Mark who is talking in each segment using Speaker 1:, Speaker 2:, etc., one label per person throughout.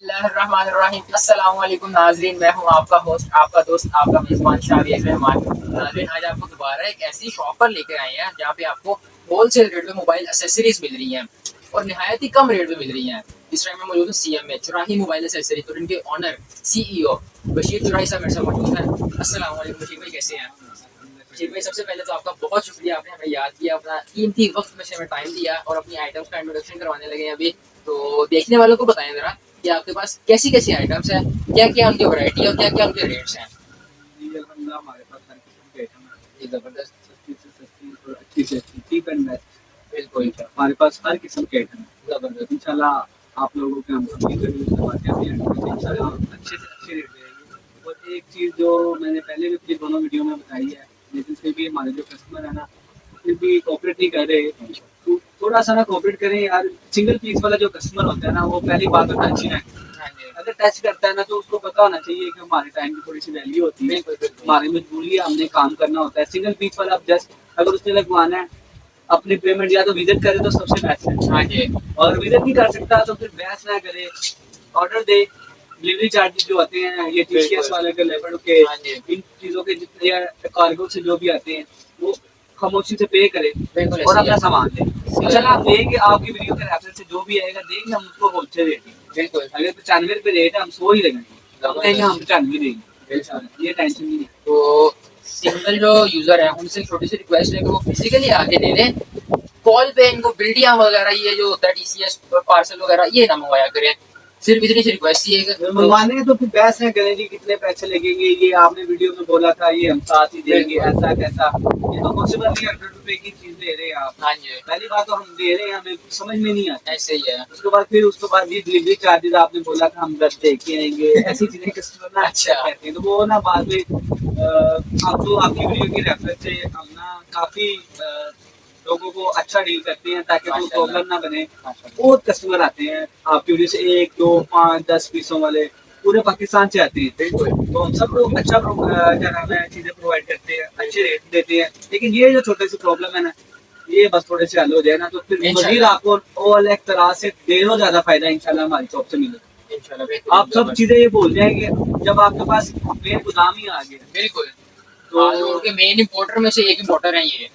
Speaker 1: बिस्मिल्लाहिर्रहमानिर्रहीम। अस्सलाम वालेकुम नाज़रीन, मैं हूँ आपका होस्ट, आपका दोस्त, आपका मेज़बान शाबिर रहमान। नाज़रीन, आज आपको दोबारा एक ऐसी शॉप पर लेकर आए हैं जहाँ पे आपको होलसेल रेट में मोबाइल एक्सेसरीज मिल रही हैं और निहायत ही कम रेट में मिल रही हैं। इस टाइम में मौजूद हूँ सीएम में, चुराही मोबाइल एक्सेसरीज, और इनके ऑनर सीईओ बशीर चुराही साहब मेरे साथ मौजूद हैं। अस्सलाम वालेकुम बशीर भाई, कैसे हैं? बशीर भाई, सबसे पहले तो आपका बहुत शुक्रिया, आपने हमें याद किया, अपना कीमती वक्त में से हमें टाइम दिया और अपनी आइटम्स का इंट्रोडक्शन करवाने लगे हैं अभी। तो देखने वालों को बताएं जरा कि आपके पास कैसी कैसी आइटम्स हैं, क्या क्या उनकी वैरायटी है और क्या क्या उनके रेट्स हैं।
Speaker 2: जी, अल्हम्दुलिल्लाह हमारे पास हर किस्म के आइटम है।
Speaker 1: जी, जबरदस्त।
Speaker 2: सस्ती से सस्ती और अच्छी से अच्छी, चीप एंड बेस्ट।
Speaker 1: बिल्कुल।
Speaker 2: हमारे पास हर किस्म के आइटम है।
Speaker 1: जबरदस्त।
Speaker 2: इंशाल्लाह आप लोगों के हम सभी को यूज़ करवाते हैं अपनी आइटम से, इंशाल्लाह अच्छे से अच्छे रेट रहेगी। और एक चीज़ जो मैंने पहले भी अपनी दोनों वीडियो में बताई है, लेकिन फिर भी हमारे जो कस्टमर है ना, फिर भी कोऑपरेट नहीं कर रहे, तो थोड़ा सा ना कोऑपरेट करें यार। सिंगल पीस वाला जो कस्टमर होता है ना, वो पहली बात तो टच ही ना करे।
Speaker 1: हाँ जी।
Speaker 2: अगर टच करता है ना, तो उसको पता होना चाहिए कि हमारे टाइम की थोड़ी सी वैल्यू होती है,
Speaker 1: बिल्कुल बिल्कुल।
Speaker 2: हमारी मजबूरी है, हमने काम करना होता है। सिंगल पीस वाला आप जस्ट अगर उसने लगवाना है, अपनी पेमेंट या तो विजिट करे तो सबसे बेस्ट है।
Speaker 1: हाँ जी।
Speaker 2: और विजिट नहीं कर सकता तो फिर बहस ना करे, ऑर्डर दे। डिलीवरी चार्जेस जो होते हैं ये टीसीएस
Speaker 1: बिल्कुल।
Speaker 2: वाले के लेवल के,
Speaker 1: हाँ जी।
Speaker 2: इन चीज़ों के जितने कार्गो से जो भी आते हैं, वो खामोशी से पे करे
Speaker 1: बिल्कुल
Speaker 2: और
Speaker 1: ऐसे ही
Speaker 2: अपना
Speaker 1: है।
Speaker 2: सामान ले।
Speaker 1: सही
Speaker 2: चला
Speaker 1: है।
Speaker 2: आप देंगे, आपकी वीडियो के रेफरेंस से जो भी आएगा देंगे हम उसको होलसेल रेट में।
Speaker 1: बिल्कुल।
Speaker 2: अगर 95 रुपये रेट है, हम 100 ही लगाएंगे, हम कहेंगे हम 95 देंगे।
Speaker 1: बिल्कुल।
Speaker 2: ये टेंशन नहीं है।
Speaker 1: तो सिंगल जो यूजर है उनसे छोटी सी रिक्वेस्ट है कि वो फिजिकली आके दे दें। कॉल पे इनको बिल्डियां वगैरह ये जो होता है टीसीएस पार्सल वगैरह ये ना मंगवाया करें। सिर्फ इतनी सी रिक्वेस्ट ही है कि
Speaker 2: मंगवाने हैं तो फिर बहस ना करें जी, कितने पैसे लगेंगे, ये आपने वीडियो में बोला था, ये हम साथ ही देंगे, ऐसा कैसा। ये तो पॉसिबल नहीं है, 100 रुपए की चीज ले रहे हैं आप।
Speaker 1: हाँ जी।
Speaker 2: पहली बात तो हम दे रहे हैं, हमें समझ में नहीं आता।
Speaker 1: ऐसे ही है।
Speaker 2: उसके बाद ये डिलीवरी चार्जेस आपने बोला था हम घर दे के आएंगे, ऐसी चीजें कस्टमर ना
Speaker 1: अच्छा।
Speaker 2: कहते हैं, तो वो ना बाद में आप तो आपकी वीडियो की रेफरेंस से हम ना काफी लोगों को अच्छा डील करते हैं ताकि कोई प्रॉब्लम ना बने। बहुत कस्टमर आते हैं आपकी वजह से, 1 2 5 10 पीसों वाले पूरे पाकिस्तान से आते हैं। तो हम सब लोग अच्छा क्या नाम है चीजें प्रोवाइड करते हैं, अच्छे रेट देते हैं। लेकिन ये जो छोटे सी प्रॉब्लम है ना, ये बस थोड़े से हल हो जाए ना, तो फिर मजीद
Speaker 1: इंशाल्लाह।
Speaker 2: आपको और एक तरह से ढेरों ज्यादा फायदा इंशाल्लाह हमारी शॉप से मिलेगा।
Speaker 1: इंशाल्लाह बेहतरीन
Speaker 2: आप सब
Speaker 1: जबरदस्त।
Speaker 2: चीजें ये बोल जाएंगे जब आपके पास मेन गोदाम ही आ गया।
Speaker 1: बिल्कुल।
Speaker 2: तो
Speaker 1: आज उनके मेन इंपोर्टर में से एक इंपोर्टर है ये।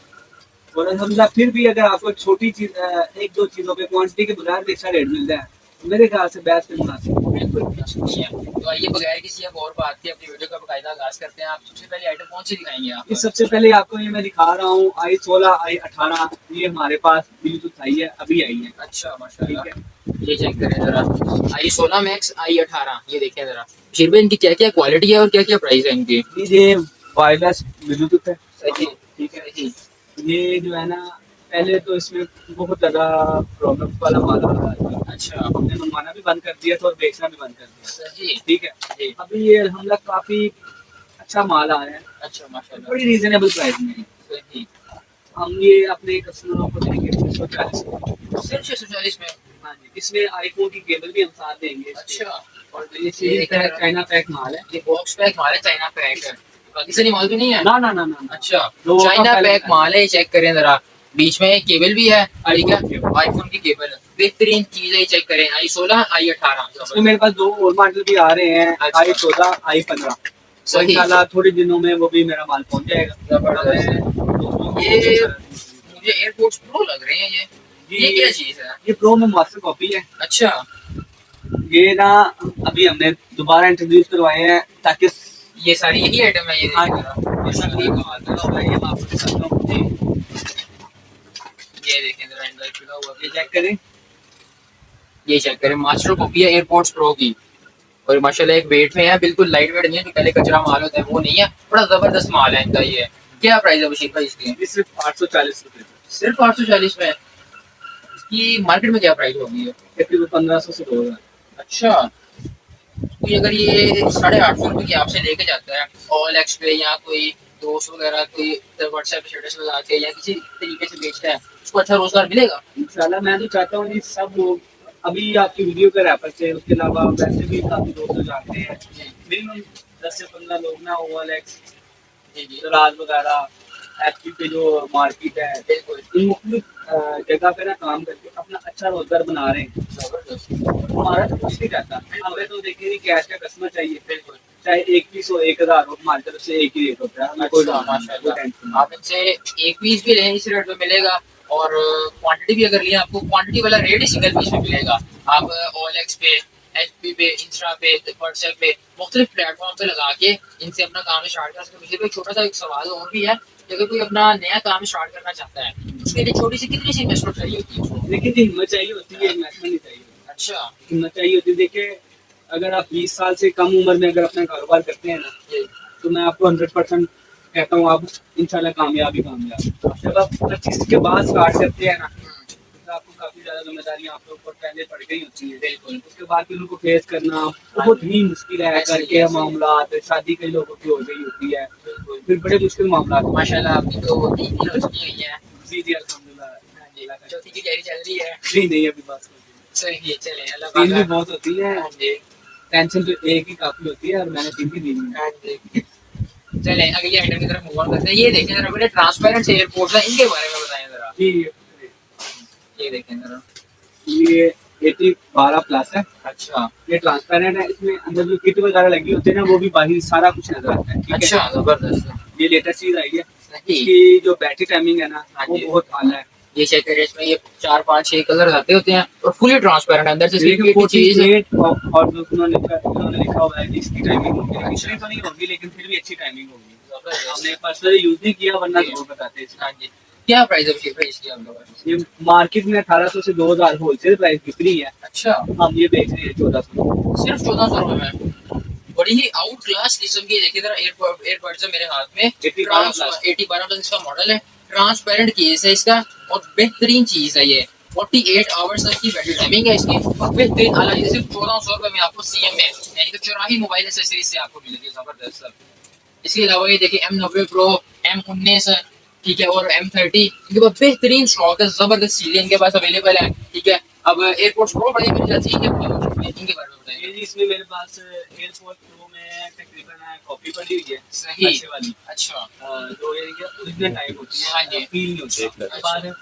Speaker 2: और अल्हम्दुलिल्लाह फिर भी अगर आपको छोटी चीज एक दो चीजों पे क्वांटिटी के बजाय भी अच्छा रेट मिल जाए, तो मेरे ख्याल से बेस्ट पे मुनासिब है।
Speaker 1: बिल्कुल नहीं है। तो आइए बगैर किसी अब और बात के अपनी वीडियो का बकायदा आगाज करते हैं। आप सबसे पहले आइटम कौन सी दिखाएंगे आप?
Speaker 2: इस सबसे पहले आपको ये मैं दिखा रहा हूँ i16 i18, ये हमारे पास ब्लूटूथ आई है, अभी आई है।
Speaker 1: अच्छा माशाल्लाह।
Speaker 2: ठीक है,
Speaker 1: ये चेक करें जरा। i16 मैक्स i18, ये देखें जरा बशीर भाई, इनकी क्या क्या क्वालिटी है और क्या क्या प्राइस है इनकी?
Speaker 2: ये वायरलेस ब्लूटूथ है।
Speaker 1: सही।
Speaker 2: ठीक है,
Speaker 1: सही।
Speaker 2: ये जो है ना, पहले तो इसमें बहुत ज्यादा प्रॉब्लम वाला माल आ रहा था।
Speaker 1: अच्छा।
Speaker 2: हमने मंगवाना भी बंद कर दिया था और बेचना भी बंद कर दिया।
Speaker 1: सही।
Speaker 2: ठीक है,
Speaker 1: जी।
Speaker 2: अभी ये हम लोग काफी अच्छा माल आ रहा है,
Speaker 1: अच्छा माशाल्लाह।
Speaker 2: बड़ी रीजनेबल प्राइस में।
Speaker 1: सही।
Speaker 2: हम ये अपने कस्टमरों को देंगे 640 में।
Speaker 1: सिर्फ 640 में?
Speaker 2: हाँ जी, इसमें आईफोन की केबल भी हम साथ देंगे।
Speaker 1: अच्छा।
Speaker 2: और ये सीरीज का चाइना पैक माल है।
Speaker 1: ये बॉक्स पैक माल है, चाइना पैक है, पाकिस्तानी माल तो नहीं है?
Speaker 2: ना ना ना ना।
Speaker 1: अच्छा।
Speaker 2: लोगों का
Speaker 1: चाइना
Speaker 2: पहले
Speaker 1: पैक माल है, चेक करें जरा। बीच में केबल भी है, ठीक है, आईफोन की केबल है, बेहतरीन चीज है, चेक करें। i16 i18।
Speaker 2: इसमें मेरे पास दो और मॉडल भी आ रहे हैं,
Speaker 1: अच्छा।
Speaker 2: i14 i15। तो
Speaker 1: सही।
Speaker 2: इंशाल्लाह थोड़े दिनों में वो भी मेरा माल पहुंच जाएगा।
Speaker 1: जबरदस्त।
Speaker 2: हमें दोस्तों को
Speaker 1: ये
Speaker 2: अच्छा लगे।
Speaker 1: मुझे एयरपोर्ट्स प्रो लग रहे हैं ये क्या चीज है?
Speaker 2: ये प्रो में मास्टर कॉपी है।
Speaker 1: अच्छा।
Speaker 2: ये ना अभी हमने दोबारा इंट्रोड्यूस करवाए हैं ताकि
Speaker 1: ये सारी यही आइटम है ये?
Speaker 2: हाँ
Speaker 1: देखें
Speaker 2: ये
Speaker 1: जरा।
Speaker 2: सब ये कमाल का होगा, ये मैं आपको दिखाता हूँ।
Speaker 1: ये देखें जरा, एंड्रॉइड खुला हुआ
Speaker 2: ये चेक करें।
Speaker 1: ये चेक करें, मास्टर कॉपी है एयरपोर्ट्स प्रो की। और माशाल्लाह एक वेट में है, बिल्कुल लाइट वेट नहीं है, जो पहले कचरा माल होता है वो नहीं है, बड़ा जबरदस्त माल है इनका ये। क्या प्राइस है बशीर भाई इसकी?
Speaker 2: ये सिर्फ 840 रुपये।
Speaker 1: सिर्फ 840 में? इसकी मार्केट में क्या प्राइस होगी?
Speaker 2: तकरीबन 1500 से 2000।
Speaker 1: अच्छा। कोई अगर ये 850 रुपये की आपसे लेके जाता है ऑल एक्स पे, या कोई दोस्त वगैरह कोई व्हाट्सएप स्टेटस लगा के या किसी तरीके से बेचता है, उसको अच्छा रोजगार मिलेगा?
Speaker 2: इंशाल्लाह मैं तो चाहता हूँ कि सब लोग अभी आपकी वीडियो के रेफर से, उसके अलावा वैसे भी काफी दोस्त जानते हैं, मिनिमम 10 से 15 लोग ना OLX,
Speaker 1: जी जी।
Speaker 2: दराज वगैरह, एफपी पे जो मार्केट है,
Speaker 1: बिल्कुल
Speaker 2: इन मुख्तलिफ जगह पे ना काम करके अपना अच्छा रोजगार बना रहे हैं।
Speaker 1: जबरदस्त।
Speaker 2: हमारा तो कुछ नहीं रहता, हमें तो देखिए नहीं कैश का कस्टमर चाहिए,
Speaker 1: बिल्कुल
Speaker 2: चाहे 1 पीस हो 1000 हो, हमारी तरफ से एक ही रेट होता है, हमें कोई
Speaker 1: अच्छा
Speaker 2: कोई टेंशन
Speaker 1: माशाल्लाह। आप इनसे एक पीस भी लें इस रेट में मिलेगा, और क्वांटिटी भी अगर लें आपको क्वांटिटी वाला रेट ही सिंगल पीस में मिलेगा। आप OLX पे, एचपी पे, इंस्टा पे, व्हाट्सएप पे, मुख्तलिफ प्लेटफॉर्म पे लगा के इनसे अपना काम स्टार्ट कर सकते हैं। मुझे भी एक छोटा सा एक सवाल और भी है कि अगर कोई अपना नया काम स्टार्ट करना चाहता है, उसके लिए छोटी सी कितनी सी इन्वेस्टमेंट चाहिए होती है उसको?
Speaker 2: नहीं। देखिए जी, हिम्मत चाहिए होती है, इन्वेस्टमेंट नहीं चाहिए।
Speaker 1: अच्छा
Speaker 2: हिम्मत चाहिए होती है। देखिए, अगर आप 20 साल से कम उम्र में अगर अपना कारोबार करते हैं ना,
Speaker 1: जी
Speaker 2: तो मैं आपको 100% कहता हूँ, आप इंशाल्लाह कामयाब ही कामयाब। जब आप 25 के बाद स्टार्ट करते हैं ना, तो आपको काफी ज्यादा जिम्मेदारियां आपके ऊपर पहले पड़ गई होती है।
Speaker 1: बिल्कुल
Speaker 2: उसके बाद फिर उनको फेस करना बहुत ही मुश्किल है।
Speaker 1: ऐसे
Speaker 2: घर
Speaker 1: ही
Speaker 2: के
Speaker 1: ऐसे ही।
Speaker 2: मामला, शादी कई लोगों की हो गई होती है,
Speaker 1: बिल्कुल
Speaker 2: फिर बड़े मुश्किल मामला।
Speaker 1: माशाल्लाह आपकी तो 3 हो चुकी हुई है।
Speaker 2: जी जी, अल्हम्दुलिल्लाह।
Speaker 1: हाँ जी, चौथी की तैयारी चल रही है।
Speaker 2: जी नहीं, अभी बात
Speaker 1: सही है, चले अल्लाह
Speaker 2: तीन भी
Speaker 1: पाक।
Speaker 2: बहुत होती है,
Speaker 1: हाँ जी
Speaker 2: टेंशन तो एक ही काफी होती है, और मैंने 3 भी दी हुई है।
Speaker 1: हाँ जी। चले अगली आइटम की तरफ मूव ऑन करते हैं। ये देखें जरा, बड़े ट्रांसपेरेंट एयरपोर्ट है, इनके बारे में बताएं जरा।
Speaker 2: जी,
Speaker 1: ये देखें जरा।
Speaker 2: ये 80/12 प्लस है।
Speaker 1: अच्छा
Speaker 2: ये ट्रांसपेरेंट है, इसमें अंदर जो किट वगैरह लगी होती है ना, वो भी बाहर सारा कुछ नजर आता है। ठीक है,
Speaker 1: अच्छा जबरदस्त।
Speaker 2: ये लेटेस्ट चीज आई है।
Speaker 1: सही।
Speaker 2: इसकी जो बैटरी टाइमिंग है ना,
Speaker 1: हाँ
Speaker 2: वो
Speaker 1: जी।
Speaker 2: बहुत आला है।
Speaker 1: ये चेक करिए, इसमें ये 4 5 6 कलर आते होते हैं और फुली ट्रांसपेरेंट अंदर से
Speaker 2: देखिए,
Speaker 1: सिर्फ एक चीज।
Speaker 2: 48 और जो उन्होंने लिखा हुआ है कि इसकी टाइमिंग होगी, इतनी तो नहीं होगी, लेकिन फिर भी अच्छी टाइमिंग होगी। हमने पर्सनली यूज नहीं किया, वरना जरूर बताते हैं।
Speaker 1: हाँ जी। क्या प्राइस है प्राइस की आप लोगों ने?
Speaker 2: ये मार्केट में 1800 से 2000 होलसेल प्राइस बिक रही है,
Speaker 1: अच्छा
Speaker 2: हम ये बेच रहे हैं 1400।
Speaker 1: सिर्फ 1400 रुपए में। बड़ी ही आउट क्लास किस्म की, देखिए जरा एयरबड्स है मेरे हाथ में। 80 12 प्लस इसका मॉडल है, ट्रांसपेरेंट केस है इसका, और बेहतरीन चीज है ये। 48 आवर्स तक की बैटरी टाइमिंग है इसकी, और बेहतरीन हालांकि सिर्फ 1400 रुपए में आपको CM में यानी कि चौराही मोबाइल एसेसरीज से आपको मिलेगी। जबरदस्त सर। इसके अलावा ये देखिए M90 Pro, M19, ठीक है, और M30, इनके पास बेहतरीन स्टॉक है, जबरदस्त चीजें इनके पास अवेलेबल है। ठीक है, अब एयरपोर्ट्स प्रो बड़ी मिल जाती है, इनके बारे में बताइए।
Speaker 2: ये जी, इसमें मेरे पास एयरपोर्ट प्रो में तकरीबन कॉपी पड़ी हुई है,
Speaker 1: सही।
Speaker 2: अच्छे वाली।
Speaker 1: अच्छा
Speaker 2: जो ये ओरिजिनल टाइप होती है,
Speaker 1: हाँ जी।
Speaker 2: फील नहीं होती है। उसके बाद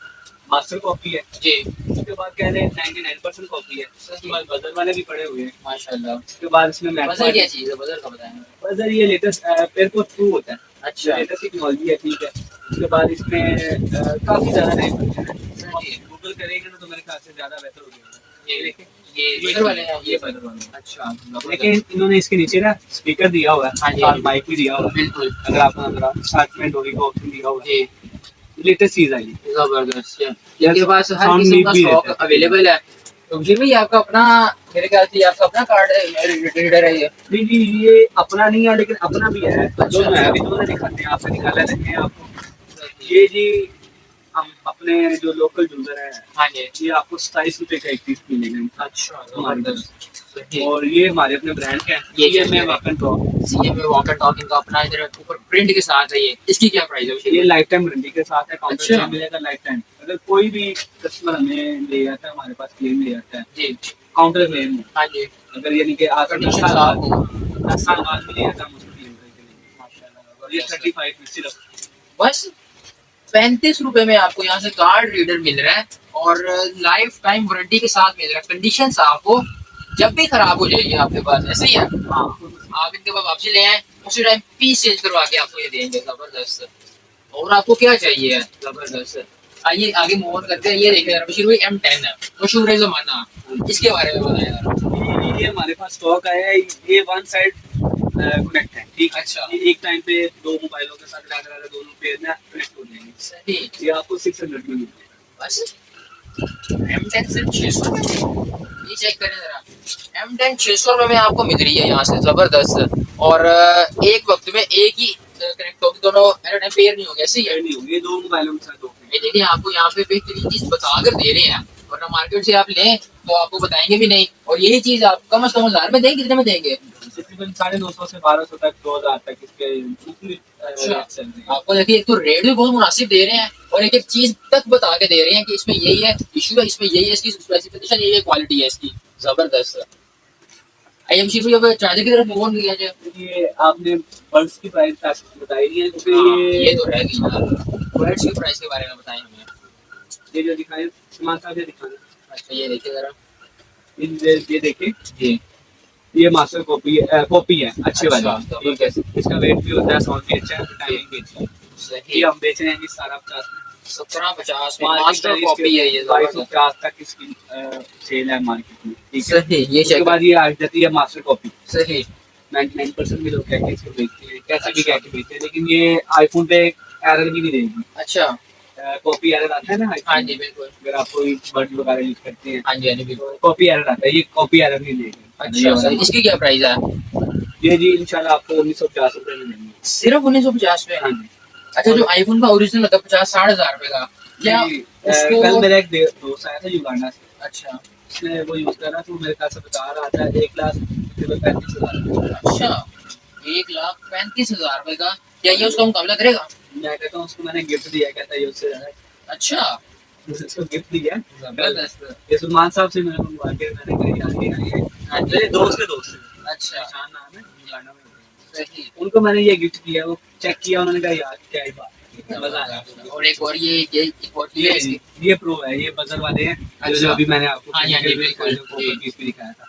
Speaker 2: मास्टर कॉपी है।
Speaker 1: जी
Speaker 2: उसके बाद कह रहे हैं 99% कॉपी है। उसके बाद बजर वाले भी पड़े हुए हैं।
Speaker 1: माशाल्लाह।
Speaker 2: उसके बाद इसमें
Speaker 1: बजर क्या चीज है, बजर का बताएं।
Speaker 2: बजर ये लेटेस्ट एयरपोर्ट 2 होता है।
Speaker 1: अच्छा
Speaker 2: लेटेस्ट टेक्नोलॉजी है, ठीक है। उसके बाद इसमें काफी ज्यादा नए फंक्शन है।
Speaker 1: सही।
Speaker 2: गूगल करेंगे ना, तो मेरे ख्याल से ज्यादा बेहतर हो जाएगा।
Speaker 1: ये देखें, ये बजर वाले हैं,
Speaker 2: ये बजर वाले।
Speaker 1: अच्छा
Speaker 2: लेकिन इन्होंने इसके नीचे ना स्पीकर दिया हुआ
Speaker 1: हाँ
Speaker 2: है,
Speaker 1: जी,
Speaker 2: और माइक भी दिया हुआ है।
Speaker 1: बिल्कुल
Speaker 2: अगर आप साथ में डोरी का ऑप्शन दिया हुआ है,
Speaker 1: जी
Speaker 2: लेटेस्ट चीज आई है।
Speaker 1: जबरदस्त। इनके पास हर
Speaker 2: Sound
Speaker 1: किस्म
Speaker 2: mix
Speaker 1: का
Speaker 2: भी
Speaker 1: स्टॉक
Speaker 2: रहता है।
Speaker 1: अवेलेबल है। तो जी भाई आपका अपना, मेरे ख्याल से ये आपका अपना कार्ड है, रीडर है ये।
Speaker 2: नहीं जी, ये अपना नहीं है, लेकिन अपना भी है।
Speaker 1: अच्छा,
Speaker 2: दोनों है,
Speaker 1: अच्छा।
Speaker 2: अभी दोनों दिखाते हैं, आपसे निकाला देते हैं आपको। ये जी, हम अपने जो लोकल यूजर है,
Speaker 1: हाँ जी।
Speaker 2: ये आपको 27 रुपए का एक पीस मिलेगा।
Speaker 1: अच्छा
Speaker 2: हमारी
Speaker 1: जबरदस्त। सही।
Speaker 2: और ये हमारे अपने ब्रांड का है,
Speaker 1: ये
Speaker 2: ये
Speaker 1: चीज़
Speaker 2: मैं
Speaker 1: है।
Speaker 2: वाकन टॉप।
Speaker 1: CM में वॉकर टॉक इनका अपना इधर ऊपर प्रिंट के साथ है ये। इसकी क्या प्राइस है?
Speaker 2: ये लाइफ टाइम वारंटी के साथ है, काउंटर
Speaker 1: अच्छा।
Speaker 2: क्लेम मिलेगा लाइफ टाइम। अगर कोई भी कस्टमर हमें ले जाता है, हमारे पास क्लेम ले जाता है,
Speaker 1: जी
Speaker 2: काउंटर क्लेम में,
Speaker 1: हाँ जी।
Speaker 2: अगर यानी कि आप
Speaker 1: कंडीशन साफ हो।
Speaker 2: 10 साल बाद भी ले जाता है, हम उसको क्लेम करके लेंगे।
Speaker 1: माशाल्लाह
Speaker 2: और ये
Speaker 1: जबरदस्त।
Speaker 2: 35 में सिर्फ।
Speaker 1: बस 35 रुपए में आपको यहाँ से कार्ड रीडर मिल रहा है, और लाइफ टाइम वारंटी के साथ मिल रहा है। कंडीशन साफ हो, जब भी खराब हो जाएगी आपके पास, ऐसे ही है।
Speaker 2: हाँ,
Speaker 1: आप इनके पास वापसी ले आए, उसी टाइम पीस चेंज करवा के आपको ये देंगे। जबरदस्त। और आपको क्या चाहिए? जबरदस्त। आइए आगे मूव ऑन करते हैं। ये देखिए जरा बशीर भाई, M10 है, मशहूर है जमाना, इसके बारे में बताएं जरा।
Speaker 2: ये हमारे पास स्टॉक आया है। ये वन साइड कनेक्ट है, ठीक।
Speaker 1: अच्छा।
Speaker 2: ये एक टाइम पे दो मोबाइलों के साथ लगा दोनों पेयर ना कनेक्ट हो जाएंगे।
Speaker 1: सही।
Speaker 2: ये आपको 600 में मिलेगा।
Speaker 1: बस M10 सिर्फ 600 में। ये चेक करें जरा, M10 600 रुपए में आपको मिल रही है यहाँ से। जबरदस्त। और एक वक्त में एक ही कनेक्ट होगी, दोनों पेयर नहीं होंगे, ऐसे ही है।
Speaker 2: नहीं होंगे, दो मोबाइलों के साथ दो
Speaker 1: ये देखिए आपको यहाँ पे बेहतरीन चीज बताकर दे रहे हैं, वरना मार्केट से आप लें तो आपको बताएंगे भी नहीं। और यही चीज आप कम से कम 1000 में देंगे, कितने में देंगे?
Speaker 2: तकरीबन 950 से 1200 तक, 2000 तक इसके
Speaker 1: अच्छा।
Speaker 2: रेट चल रहे हैं।
Speaker 1: आपको देखिए एक तो रेट भी बहुत मुनासिब दे रहे हैं, और एक एक चीज तक बता के दे रहे हैं कि इसमें यही है इशू है, इसमें यही है, इसकी स्पेसिफिकेशन यही है, क्वालिटी है इसकी। जबरदस्त। आईएमसी पे अब चार्जर की तरफ मूव ऑन किया जाए।
Speaker 2: ये आपने बड्स की प्राइस बताई नहीं है,
Speaker 1: हाँ,
Speaker 2: क्योंकि
Speaker 1: ये तो रह गई ना। बड्स की प्राइस के बारे में बताएं हमें।
Speaker 2: ये जो दिखाए सामान साहब ये दिखाना।
Speaker 1: अच्छा ये देखिए जरा।
Speaker 2: ये देखिए,
Speaker 1: जी।
Speaker 2: ये मास्टर कॉपी कॉपी है अच्छी वाली।
Speaker 1: अच्छा,
Speaker 2: ठीक है, इसका वेट भी होता है, साउंड भी अच्छा है, टाइमिंग भी अच्छा है।
Speaker 1: सही।
Speaker 2: ये हम बेच रहे हैं जी 1750 में।
Speaker 1: 1750 में
Speaker 2: मार्केट
Speaker 1: मास्टर
Speaker 2: में
Speaker 1: कॉपी है ये।
Speaker 2: 2250 तक इसकी सेल है मार्केट में। ठीक है,
Speaker 1: सही, ये
Speaker 2: उसके
Speaker 1: चेक।
Speaker 2: बाद ये आ जाती है मास्टर कॉपी।
Speaker 1: सही।
Speaker 2: 99% भी लोग कहते हैं इसको बेचते हैं, कैसे भी
Speaker 1: अच्छा।
Speaker 2: कह के बेचते हैं, लेकिन ये आईफोन पे एरर भी नहीं देगी।
Speaker 1: अच्छा।
Speaker 2: कॉपी एरर आता है ना
Speaker 1: हाँ
Speaker 2: iPhone
Speaker 1: जी
Speaker 2: में,
Speaker 1: बिल्कुल।
Speaker 2: अगर आप कोई बर्ड वगैरह यूज करते हैं
Speaker 1: हाँ जी हाँ जी बिल्कुल।
Speaker 2: कॉपी एरर आता है, ये कॉपी एरर नहीं देगी।
Speaker 1: अच्छा सही। इसकी क्या प्राइस है?
Speaker 2: ये जी इंशाल्लाह आपको 1950 रुपए में देंगे।
Speaker 1: सिर्फ 1950 में?
Speaker 2: हाँ जी।
Speaker 1: अच्छा जो आईफोन का ओरिजिनल होता है 50-60 हजार रुपए का, क्या
Speaker 2: जी,
Speaker 1: उसको?
Speaker 2: कल मेरा एक दोस्त आया था युगांडा से।
Speaker 1: अच्छा।
Speaker 2: उसने वो यूज कर रहा था, तो मेरे ख्याल से बता रहा था 1,35,000।
Speaker 1: अच्छा 1,35,000 रुपए का, क्या ये उसका मुकाबला करेगा?
Speaker 2: मैं कहता हूँ उसको मैंने गिफ्ट दिया, कहता है ये उससे ज्यादा है।
Speaker 1: अच्छा
Speaker 2: उसको गिफ्ट दिया।
Speaker 1: जबरदस्त।
Speaker 2: ये सलमान साहब से मैंने मंगवा के मैंने कहा यार ये
Speaker 1: हाँ जी।
Speaker 2: मेरे दोस्त के दोस्त है।
Speaker 1: अच्छा
Speaker 2: निशान नाम है, युगांडा में होते हैं।
Speaker 1: सही।
Speaker 2: उनको मैंने ये गिफ्ट किया, वो चेक किया, उन्होंने कहा यार क्या ही बात है, मजा आया।
Speaker 1: और एक और ये एक और चीज है इसकी।
Speaker 2: ये प्रो है, ये बजर वाले हैं जो
Speaker 1: अच्छा।
Speaker 2: जो अभी मैंने आपको
Speaker 1: हाँ जी, हाँ जी, बिल्कुल, जी।
Speaker 2: पीस भी दिखाया था।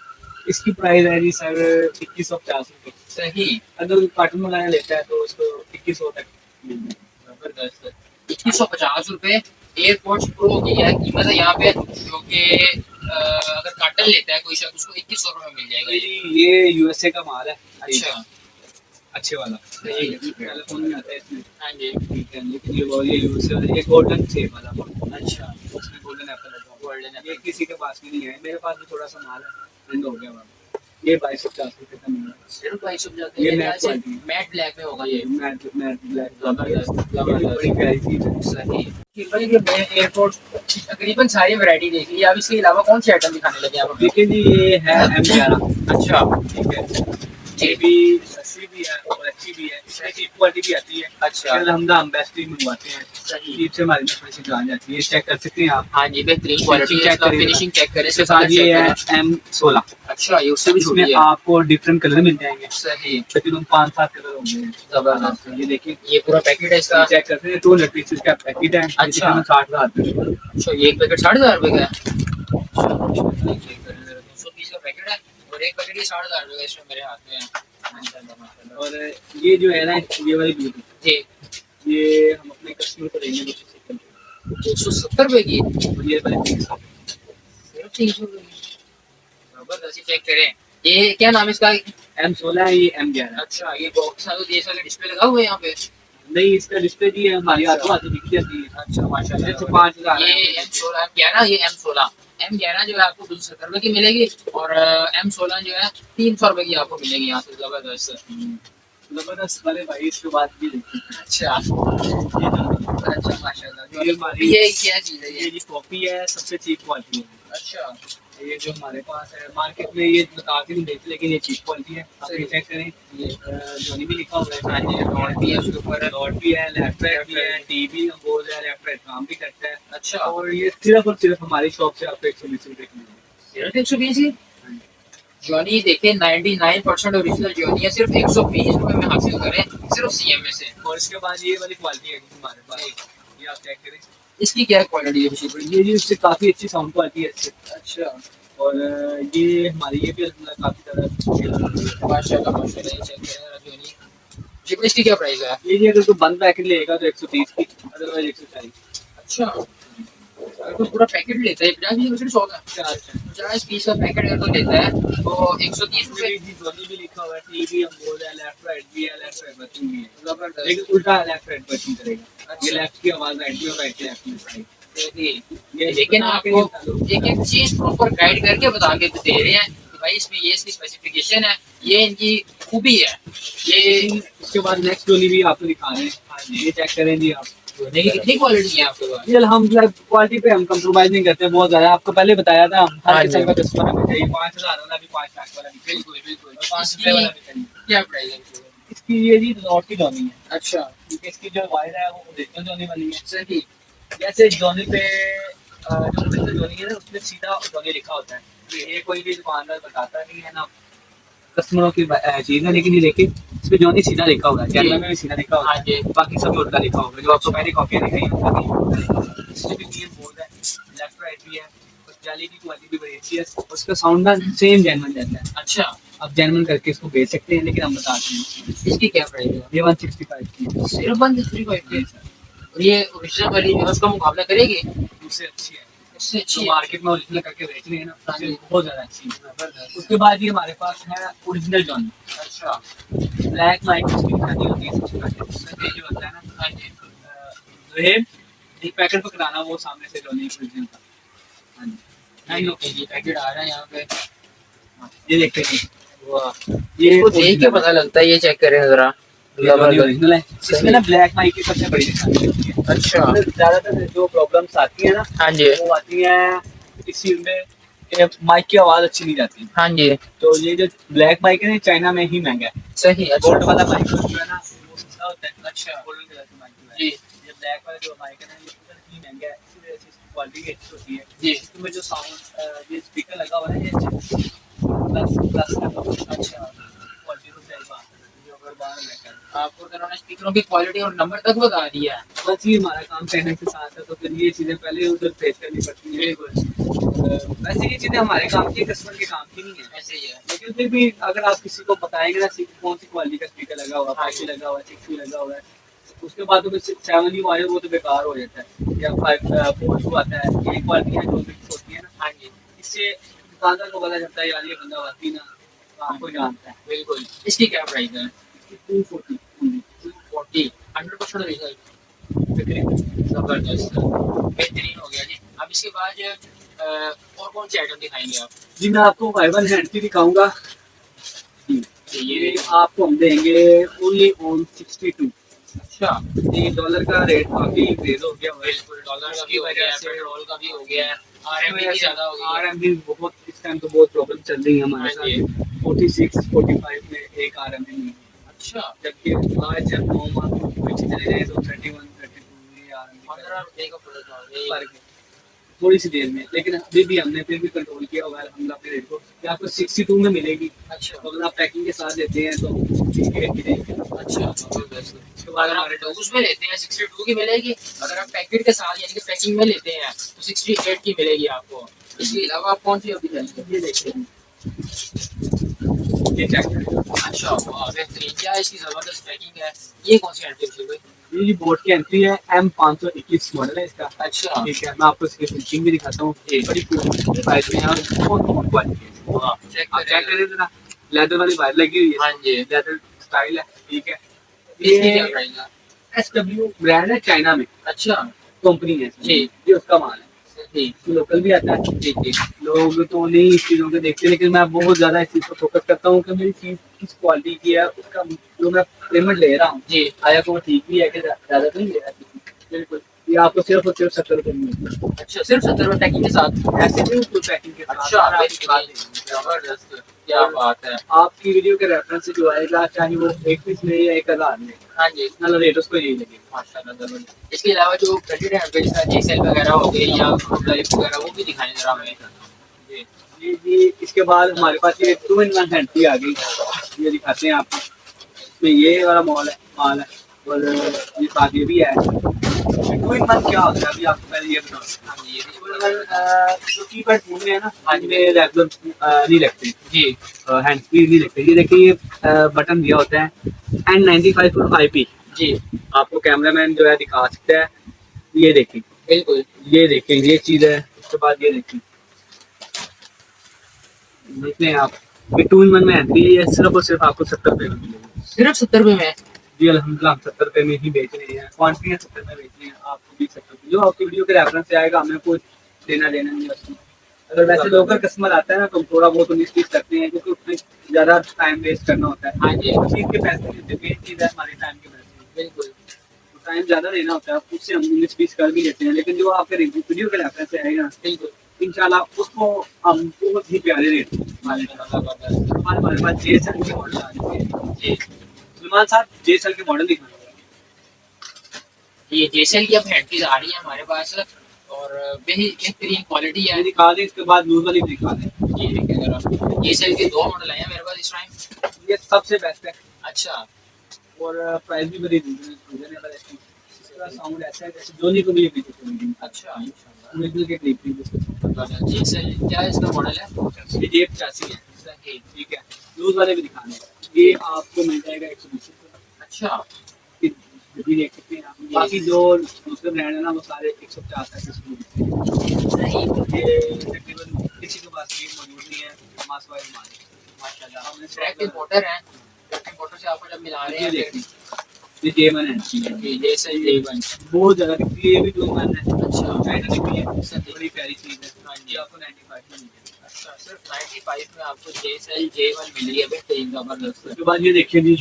Speaker 2: इसकी प्राइस है जी सर 2150 रुपये।
Speaker 1: सही।
Speaker 2: अगर कार्टून वगैरह लेता है तो उसको 2100 तक मिल जाएगा।
Speaker 1: जबरदस्त। 2150 रुपए एयरपोर्ट्स प्रो की है कीमत है यहाँ पे, जो कि अगर कार्टन लेता है कोई शख्स उसको 2100 रुपए में मिल जाएगा ये।
Speaker 2: ये यूएसए का माल है।
Speaker 1: अच्छा।
Speaker 2: अच्छे वाला।
Speaker 1: सही।
Speaker 2: पहले फोन में आता है इसमें।
Speaker 1: हाँ जी।
Speaker 2: ठीक है, लेकिन ये यूएसए वाला, ये गोल्डन सेप वाला फोन।
Speaker 1: अच्छा
Speaker 2: उसमें गोल्डन एप्पल लगा हुआ है।
Speaker 1: गोल्डन
Speaker 2: ये किसी के पास भी नहीं है, मेरे पास भी थोड़ा सा माल है, एंड हो गया वाला। ये 2250 रुपये का मिल रहा है।
Speaker 1: सिर्फ 2250।
Speaker 2: ये
Speaker 1: ये
Speaker 2: मैट क्वालिटी है।
Speaker 1: मैट ब्लैक में होगा ये।
Speaker 2: मैट मैट ब्लैक
Speaker 1: जबरदस्त,
Speaker 2: ये भी बड़ी प्यारी चीज है।
Speaker 1: सही। भाई ये मैं एयरपोर्ट तकरीबन सारी वैरायटी देख ली, अब इसके अलावा कौन सी आइटम दिखाने लगे आप हमें?
Speaker 2: देखिए जी, ये है M11।
Speaker 1: अच्छा
Speaker 2: ठीक है, ये भी सस्ती भी है और अच्छी भी है, इसमें चीप क्वालिटी भी आती है।
Speaker 1: अच्छा
Speaker 2: फिर हम बेस्ट ही मंगवाते हैं,
Speaker 1: सही।
Speaker 2: चीप से हमारी में थोड़ी सी जान जाती है। चेक कर सकते हैं आप।
Speaker 1: हाँ जी बेहतरीन क्वालिटी है, इसका फिनिशिंग चेक करें,
Speaker 2: इसके साथ ये है M16।
Speaker 1: अच्छा ये उससे भी छोटी
Speaker 2: इसमें
Speaker 1: है।
Speaker 2: आपको डिफरेंट कलर मिल जाएंगे,
Speaker 1: सही।
Speaker 2: तकरीबन 5-7 कलर होंगे।
Speaker 1: जबरदस्त।
Speaker 2: ये देखिए,
Speaker 1: ये पूरा पैकेट है इसका।
Speaker 2: चेक करते हैं, 200 पीसेस का पैकेट है।
Speaker 1: अच्छा।
Speaker 2: 60,000 रुपये।
Speaker 1: अच्छा ये एक पैकेट 60,000 रुपए का है। अच्छा, 220 का पैकेट है और एक पैकेट ये 60,000 रुपए का इसमें मेरे हाथ में है। माशाल्लाह माशाल्लाह।
Speaker 2: और ये जो है ना, ये वाली ब्लूटूथ,
Speaker 1: जी
Speaker 2: ये हम अपने कस्टमर को देंगे
Speaker 1: 270 रुपए की।
Speaker 2: ये वाली चीज।
Speaker 1: सिर्फ 300 रुपए की। जबरदस्त। चेक करें, ये क्या नाम है इसका?
Speaker 2: M16 है, ये M11।
Speaker 1: अच्छा ये बॉक्स है तो ये सारे डिस्प्ले लगा हुआ है यहाँ पे।
Speaker 2: नहीं, इसका डिस्प्ले जी है हमारी हाथों हाथ दिख जाती है।
Speaker 1: अच्छा माशाल्लाह।
Speaker 2: जैसे 5,000
Speaker 1: ये M16 M11, ये M11 जो है आपको 270 रुपए की मिलेगी और M16 जो है 300 रुपए की आपको मिलेगी यहाँ से। जबरदस्त।
Speaker 2: जबरदस्त वाले भाई, इसके बाद ये देखिए।
Speaker 1: अच्छा
Speaker 2: ये
Speaker 1: अच्छा माशाल्लाह।
Speaker 2: ये हमारी
Speaker 1: ये क्या चीज है
Speaker 2: ये जी कॉपी है, सबसे चीप क्वालिटी है।
Speaker 1: अच्छा
Speaker 2: ये जो हमारे पास है मार्केट में, ये बताते नहीं देते, लेकिन ये चीप क्वालिटी है। आप ये चेक करें, ये जॉनी भी लिखा हुआ है।
Speaker 1: हाँ जी डॉट भी है उसके ऊपर।
Speaker 2: डॉट भी है, लेफ्ट राइट भी है, टीवी बोल है, लेफ्ट राइट काम भी करता है।
Speaker 1: अच्छा
Speaker 2: और ये सिर्फ और सिर्फ हमारी शॉप से आपको 120 रुपए की मिलेगी।
Speaker 1: सिर्फ 120 की जॉनी। देखिए 99% ओरिजिनल जॉनी है, सिर्फ 120 रुपए में हासिल करें सिर्फ सीएमए से।
Speaker 2: और इसके बाद ये वाली क्वालिटी है हमारे पास, ये आप चेक करें।
Speaker 1: इसकी क्या क्वालिटी है?
Speaker 2: ये जी उससे काफी अच्छी साउंड क्वालिटी है इससे।
Speaker 1: अच्छा
Speaker 2: और ये हमारी ये भी काफी ज्यादा
Speaker 1: माशाल्लाह माशाल्लाह। ये चेक करें जॉनी जी। इसकी क्या प्राइस है?
Speaker 2: ये जी अगर कोई बंद पैकेट लेगा तो 130 की, अदरवाइज 140।
Speaker 1: अच्छा अगर कोई पूरा पैकेट लेता है 50 100 का, 50 पीस का पैकेट अगर कोई लेता है तो 130 रुपए।
Speaker 2: जोनी भी लिखा हुआ है, टीवी हम बोल रहे हैं, लेफ्ट राइट भी है, लेफ्ट राइट बटन भी है,
Speaker 1: जबरदस्त।
Speaker 2: लेकिन उल्टा लेफ्ट राइट बटन करेगा।
Speaker 1: अच्छा।
Speaker 2: ये लेफ्ट की आवाज राइट में, राइट की लेफ्ट में।
Speaker 1: ये लेकिन आपको एक एक चीज प्रॉपर गाइड करके बता के दे रहे हैं कि भाई इसमें ये इसकी स्पेसिफिकेशन है, ये इनकी खूबी है। ये
Speaker 2: उसके बाद नेक्स्ट जोनी भी आपको दिखा रहे हैं, ये चेक करें जी आप।
Speaker 1: जोनी की कितनी क्वालिटी है आपके पास?
Speaker 2: ये अल्हम्दुलिल्लाह क्वालिटी पे हम कंप्रोमाइज नहीं करते बहुत ज्यादा। आपको पहले बताया था, हम
Speaker 1: हाँ
Speaker 2: हर
Speaker 1: जी।
Speaker 2: किस्म का कस्टमर हमें चाहिए। 5,000 वाला भी, 5 लाख वाला भी,
Speaker 1: बिल्कुल बिल्कुल।
Speaker 2: 5 रुपए वाला भी चाहिए।
Speaker 1: क्या प्राइस है?
Speaker 2: इसकी ये जी लॉट की जोनी है।
Speaker 1: अच्छा
Speaker 2: क्योंकि इसकी जो वायर है वो ओरिजिनल जोनी वाली है।
Speaker 1: सही।
Speaker 2: जैसे जोनी पे जो ओरिजिनल जोनी है ना, उसमें सीधा जोनी लिखा होता है। ये कोई भी दुकानदार बताता नहीं है ना, कस्टमरों की चीज है, लेकिन ये देखिए इस पे जो नहीं सीधा लिखा होगा, कैमरा में भी सीधा लिखा होगा,
Speaker 1: हाँ जी।
Speaker 2: बाकी सब उल्टा लिखा होगा। जो आपको पहले कॉपियां दिखाई होंगी, इसमें भी क्लियर बोर्ड है, लेफ्ट राइट भी है, और जाली की क्वालिटी भी बड़ी अच्छी है, उसका साउंड ना सेम जेन्युइन रहता है।
Speaker 1: अच्छा,
Speaker 2: आप जेन्युइन करके इसको बेच सकते हैं, लेकिन हम बताते हैं
Speaker 1: इसकी क्या प्राइस है?
Speaker 2: ये 165 की है।
Speaker 1: सिर्फ 165 की। और ये ओरिजिनल वाली उसका मुकाबला करेगी?
Speaker 2: उससे अच्छी है,
Speaker 1: उससे
Speaker 2: जो
Speaker 1: अच्छी है।
Speaker 2: मार्केट में ओरिजिनल करके बेच रहे हैं ना,
Speaker 1: हाँ
Speaker 2: उससे
Speaker 1: जी।
Speaker 2: बहुत ज्यादा अच्छी है। उसके बाद ये हमारे पास है ओरिजिनल जॉनी,
Speaker 1: अच्छा,
Speaker 2: ब्लैक लाइट उसकी खानी होती है सबसे पहले, उसमें ये जो होता है ना,
Speaker 1: हाँ जी।
Speaker 2: रेड, एक पैकेट पकड़ाना वो सामने से जॉनी ओरिजिनल का। हाँ जी,
Speaker 1: नहीं ओके, ये पैकेट आ रहा है यहाँ पे।
Speaker 2: ये देखते हैं,
Speaker 1: वाह,
Speaker 2: ये
Speaker 1: इसको देख के
Speaker 2: original
Speaker 1: पता लगता है, ये चेक करें जरा।
Speaker 2: ये जॉनी
Speaker 1: जबरदस्त।
Speaker 2: ओरिजिनल है। इसमें ना ब्लैक माइक की सबसे बड़ी निशानी होती है।
Speaker 1: अच्छा,
Speaker 2: ज्यादातर जो प्रॉब्लम्स आती है ना,
Speaker 1: हाँ जी,
Speaker 2: वो आती है इस चीज में कि माइक की आवाज अच्छी नहीं जाती।
Speaker 1: हाँ जी,
Speaker 2: तो ये जो ब्लैक माइक है ना, चाइना में ही महंगा है।
Speaker 1: सही।
Speaker 2: गोल्ड
Speaker 1: अच्छा,
Speaker 2: वाला माइक जो है ना, वो सस्ता होता है।
Speaker 1: अच्छा,
Speaker 2: गोल्डन कलर का माइक जो है,
Speaker 1: जी,
Speaker 2: ये ब्लैक वाला जो माइक है ना, ये उधर ही महंगा है, इसी वजह से इसकी क्वालिटी भी अच्छी होती है।
Speaker 1: जी,
Speaker 2: इसमें जो साउंड ये स्पीकर लगा हुआ है, ये प्लस प्लस का
Speaker 1: अच्छा।
Speaker 2: क्वालिटी तो सही बात है, जो अगर बाहर लेकर
Speaker 1: आपको तो उन्होंने स्पीकरों की क्वालिटी और नंबर तक बता दिया है।
Speaker 2: बस ये हमारा काम कहने के साथ है, तो फिर ये चीजें पहले उधर फेस करनी पड़ती है। वैसे ये चीजें हमारे काम की, कस्टमर के काम की नहीं है,
Speaker 1: ऐसे ही है।
Speaker 2: लेकिन फिर भी अगर आप किसी को बताएंगे ना कौन सी क्वालिटी का स्पीकर लगा हुआ है, 5 लगा हुआ है, 6 लगा हुआ है, उसके बाद तो 7 ही आए वो तो बेकार हो जाता है, या 5 4 आता है, ये क्वालिटी है जो मिक्स होती है ना।
Speaker 1: हाँ जी,
Speaker 2: इससे दुकानदार को पता चलता है यार ये बंदा वाकई ना आपको जानता है।
Speaker 1: बिल्कुल। इसकी क्या प्राइस है?
Speaker 2: इसकी 240 only,
Speaker 1: 240, 100% रिजल्ट।
Speaker 2: तकरीबन।
Speaker 1: जबरदस्त, बेहतरीन हो गया जी। अब इसके बाद और कौन सी आइटम दिखाएंगे आप?
Speaker 2: जी मैं आपको फाइबर हैंड की दिखाऊंगा। ये आपको हम देंगे ओनली ऑन 62।
Speaker 1: अच्छा,
Speaker 2: ये डॉलर का रेट काफी इंक्रीज हो गया है,
Speaker 1: बिल्कुल। डॉलर का भी हो गया है, पेट्रोल का भी हो गया है, आरएमबी भी ज्यादा हो गई है।
Speaker 2: आरएमबी बहुत इस टाइम तो बहुत प्रॉब्लम चल रही है हमारे
Speaker 1: हाँ जी।
Speaker 2: साथ। 46 45 में एक आरएमबी नहीं है,
Speaker 1: अच्छा,
Speaker 2: जबकि आज जब 9 माह पीछे चले जाए तो 31 32 ये आरएमबी
Speaker 1: 15 रुपए का फर्क आ गया।
Speaker 2: फर्क है थोड़ी सी देर में, लेकिन अभी भी हमने फिर भी कंट्रोल किया हुआ है अलहमदुलिल्लाह अपने रेट को, कि आपको 62 में मिलेगी।
Speaker 1: अच्छा,
Speaker 2: तो अगर आप पैकिंग के साथ लेते हैं तो 68 की देंगे।
Speaker 1: अच्छा, जबरदस्त।
Speaker 2: उसके बाद
Speaker 1: अगर आप
Speaker 2: हमारे पास
Speaker 1: उसमें लेते हैं 62 की मिलेगी, अगर आप पैकेट के साथ यानी कि पैकिंग में लेते हैं तो 68 की मिलेगी आपको। इसके अलावा आप कौन सी अभी जाएंगे?
Speaker 2: ये देखते हैं, ये चेक करें।
Speaker 1: अच्छा, वाह, बेहतरीन। क्या इसकी जबरदस्त पैकिंग है। ये कौन सी एंटी है भाई?
Speaker 2: ये जी बोट की एंट्री है, M521 मॉडल है इसका।
Speaker 1: अच्छा,
Speaker 2: ठीक है, मैं आपको इसकी फिनिशिंग भी दिखाता हूँ, बड़ी प्राइस में है और बहुत क्वालिटी है।
Speaker 1: वाह,
Speaker 2: आप चेक करें जरा, लेदर वाली वायर लगी हुई है,
Speaker 1: हाँ जी।
Speaker 2: लेदर स्टाइल है। ठीक है,
Speaker 1: इसकी क्या
Speaker 2: ये
Speaker 1: प्राइस है?
Speaker 2: SW ब्रांड है, चाइना में
Speaker 1: अच्छा,
Speaker 2: कंपनी है,
Speaker 1: जी।
Speaker 2: ये उसका माल है,
Speaker 1: ठीक,
Speaker 2: लोकल भी आता है।
Speaker 1: ठीक, ठीक।
Speaker 2: लोग तो नहीं इस चीज़ों को देखते, लेकिन मैं बहुत ज़्यादा इस चीज़ पर फोकस करता हूँ कि मेरी चीज़ किस क्वालिटी की है, उसका जो मैं पेमेंट ले रहा हूँ
Speaker 1: जी,
Speaker 2: आया को ठीक भी है कि ज़्यादा तो नहीं ले रहा है। बिल्कुल, ये आपको सिर्फ और सिर्फ 70 रुपये में मिलता है।
Speaker 1: अच्छा, सिर्फ 70 रुपए पैकिंग के साथ?
Speaker 2: ऐसे नहीं फुल पैकिंग के साथ।
Speaker 1: अच्छा,
Speaker 2: और आपकी बात
Speaker 1: बेहतरीन, जबरदस्त, क्या बात है।
Speaker 2: आपकी वीडियो के रेफरेंस से जो आएगा, चाहे वो 1 पीस ले या 1000 ले,
Speaker 1: हाँ जी,
Speaker 2: ना रेट उसको यही लगेगा।
Speaker 1: माशाल्लाह, जबरदस्त। इसके अलावा जो क्रेडिट है जैसे जेसेल वगैरह हो गई या लाइफ वगैरह, वो भी दिखाएं जरा हमें। जी,
Speaker 2: जी इसके बाद हमारे पास ये 2-in-1 हैंडफ्री आ गई, ये दिखाते हैं आपको। इसमें ये वाला माल है और ये साथ ये भी है। 2-in-1 क्या होता है अभी आपको पहले ये बताओ।
Speaker 1: हाँ जी, ये भी
Speaker 2: 2-in-1 जो कीपैड फोन है ना,
Speaker 1: हाँ जी।
Speaker 2: इनमें रेगुलर नहीं लगते,
Speaker 1: जी,
Speaker 2: हैंड फ्री नहीं लगते। ये देखिए, ये बटन दिया होता है N95 और IP,
Speaker 1: जी,
Speaker 2: आपको कैमरामैन जो है दिखा सकता है। ये देखिए,
Speaker 1: बिल्कुल।
Speaker 2: ये देखिए, ये चीज़ है। उसके बाद ये देखिए, देखते हैं आप, ये 2-in-1 में एंट्री है, सिर्फ और सिर्फ आपको 70 रुपये में मिलेगी।
Speaker 1: सिर्फ 70 रुपए में?
Speaker 2: जी अल्हम्दुलिल्लाह, हम 70 रुपये में ही बेच रहे हैं, क्वान्टिटी है 70 में बेच रहे हैं, आपको भी 70 रुपये, जो आपकी वीडियो के रेफरेंस से आएगा, हमें कुछ देना लेना नहीं है उसमें। अगर वैसे लोकल कस्टमर आता है ना, तो हम थोड़ा बहुत 19-20 करते हैं, क्योंकि उसमें ज़्यादा टाइम वेस्ट करना होता है।
Speaker 1: हाँ जी,
Speaker 2: चीज़ के पैसे नहीं होते, मेन चीज़ है हमारे टाइम के पैसे।
Speaker 1: बिल्कुल।
Speaker 2: टाइम ज़्यादा देना होता है, उससे हम 19-20 कर भी लेते हैं, लेकिन जो आपके वीडियो के रेफरेंस से आएगा,
Speaker 1: बिल्कुल,
Speaker 2: इंशाल्लाह उसको हम बहुत ही प्यारे रेट
Speaker 1: माशाल्लाह, जबरदस्त।
Speaker 2: हमारे पास JSL के मॉडल आ चुके हैं।
Speaker 1: जी,
Speaker 2: सलमान साहब, JSL के मॉडल दिखाएं।
Speaker 1: ये जेसेल की अब हैंडपीस आ रही है हमारे पास और बेहतरीन क्वालिटी है।
Speaker 2: ये दिखा दें, इसके बाद लूज वाली भी दिखा दें।
Speaker 1: ये देखिए जरा, जेसेल के 2 मॉडल आए हैं मेरे पास इस टाइम।
Speaker 2: सबसे बेस्ट है
Speaker 1: अच्छा
Speaker 2: और प्राइस भी बड़ी रीजनेबल है इसकी। इसका साउंड ऐसा है जैसे जोनी को भी
Speaker 1: अच्छा इंशाल्लाह।
Speaker 2: ओरिजिनल के करीब थी।
Speaker 1: जी सर, क्या इसका मॉडल है?
Speaker 2: ये जेब 85 है,
Speaker 1: सही।
Speaker 2: ठीक है। लूज वाले भी दिखाने हैं, ये आपको मिल जाएगा 120 रुपये।
Speaker 1: अच्छा
Speaker 2: ये देख सकते हैं आप। बाकी जो दूसरे ब्रांड है ना वो सारे 150 तक इसको मिलते हैं।
Speaker 1: सही
Speaker 2: ये तकरीबन किसी के पास ये मौजूद नहीं है मास वाइज हमारे।
Speaker 1: माशाल्लाह। डायरेक्ट इंपोर्टर है, डायरेक्ट इंपोर्टर से आपको जब मिला रहे
Speaker 2: ये
Speaker 1: हैं
Speaker 2: देखिए, ये J1 है
Speaker 1: जी ये सही J1।
Speaker 2: बहुत ज़्यादा दिखती है, ये भी J1 है।
Speaker 1: अच्छा
Speaker 2: चाइना की भी है, बड़ी प्यारी चीज़ है।
Speaker 1: हाँ जी।
Speaker 2: ये आपको 95 में मिलेगी।
Speaker 1: अच्छा, सिर्फ 95 में आपको J1 मिल रही है, बेहतरीन जबरदस्त।
Speaker 2: उसके बाद ये देखिए जी,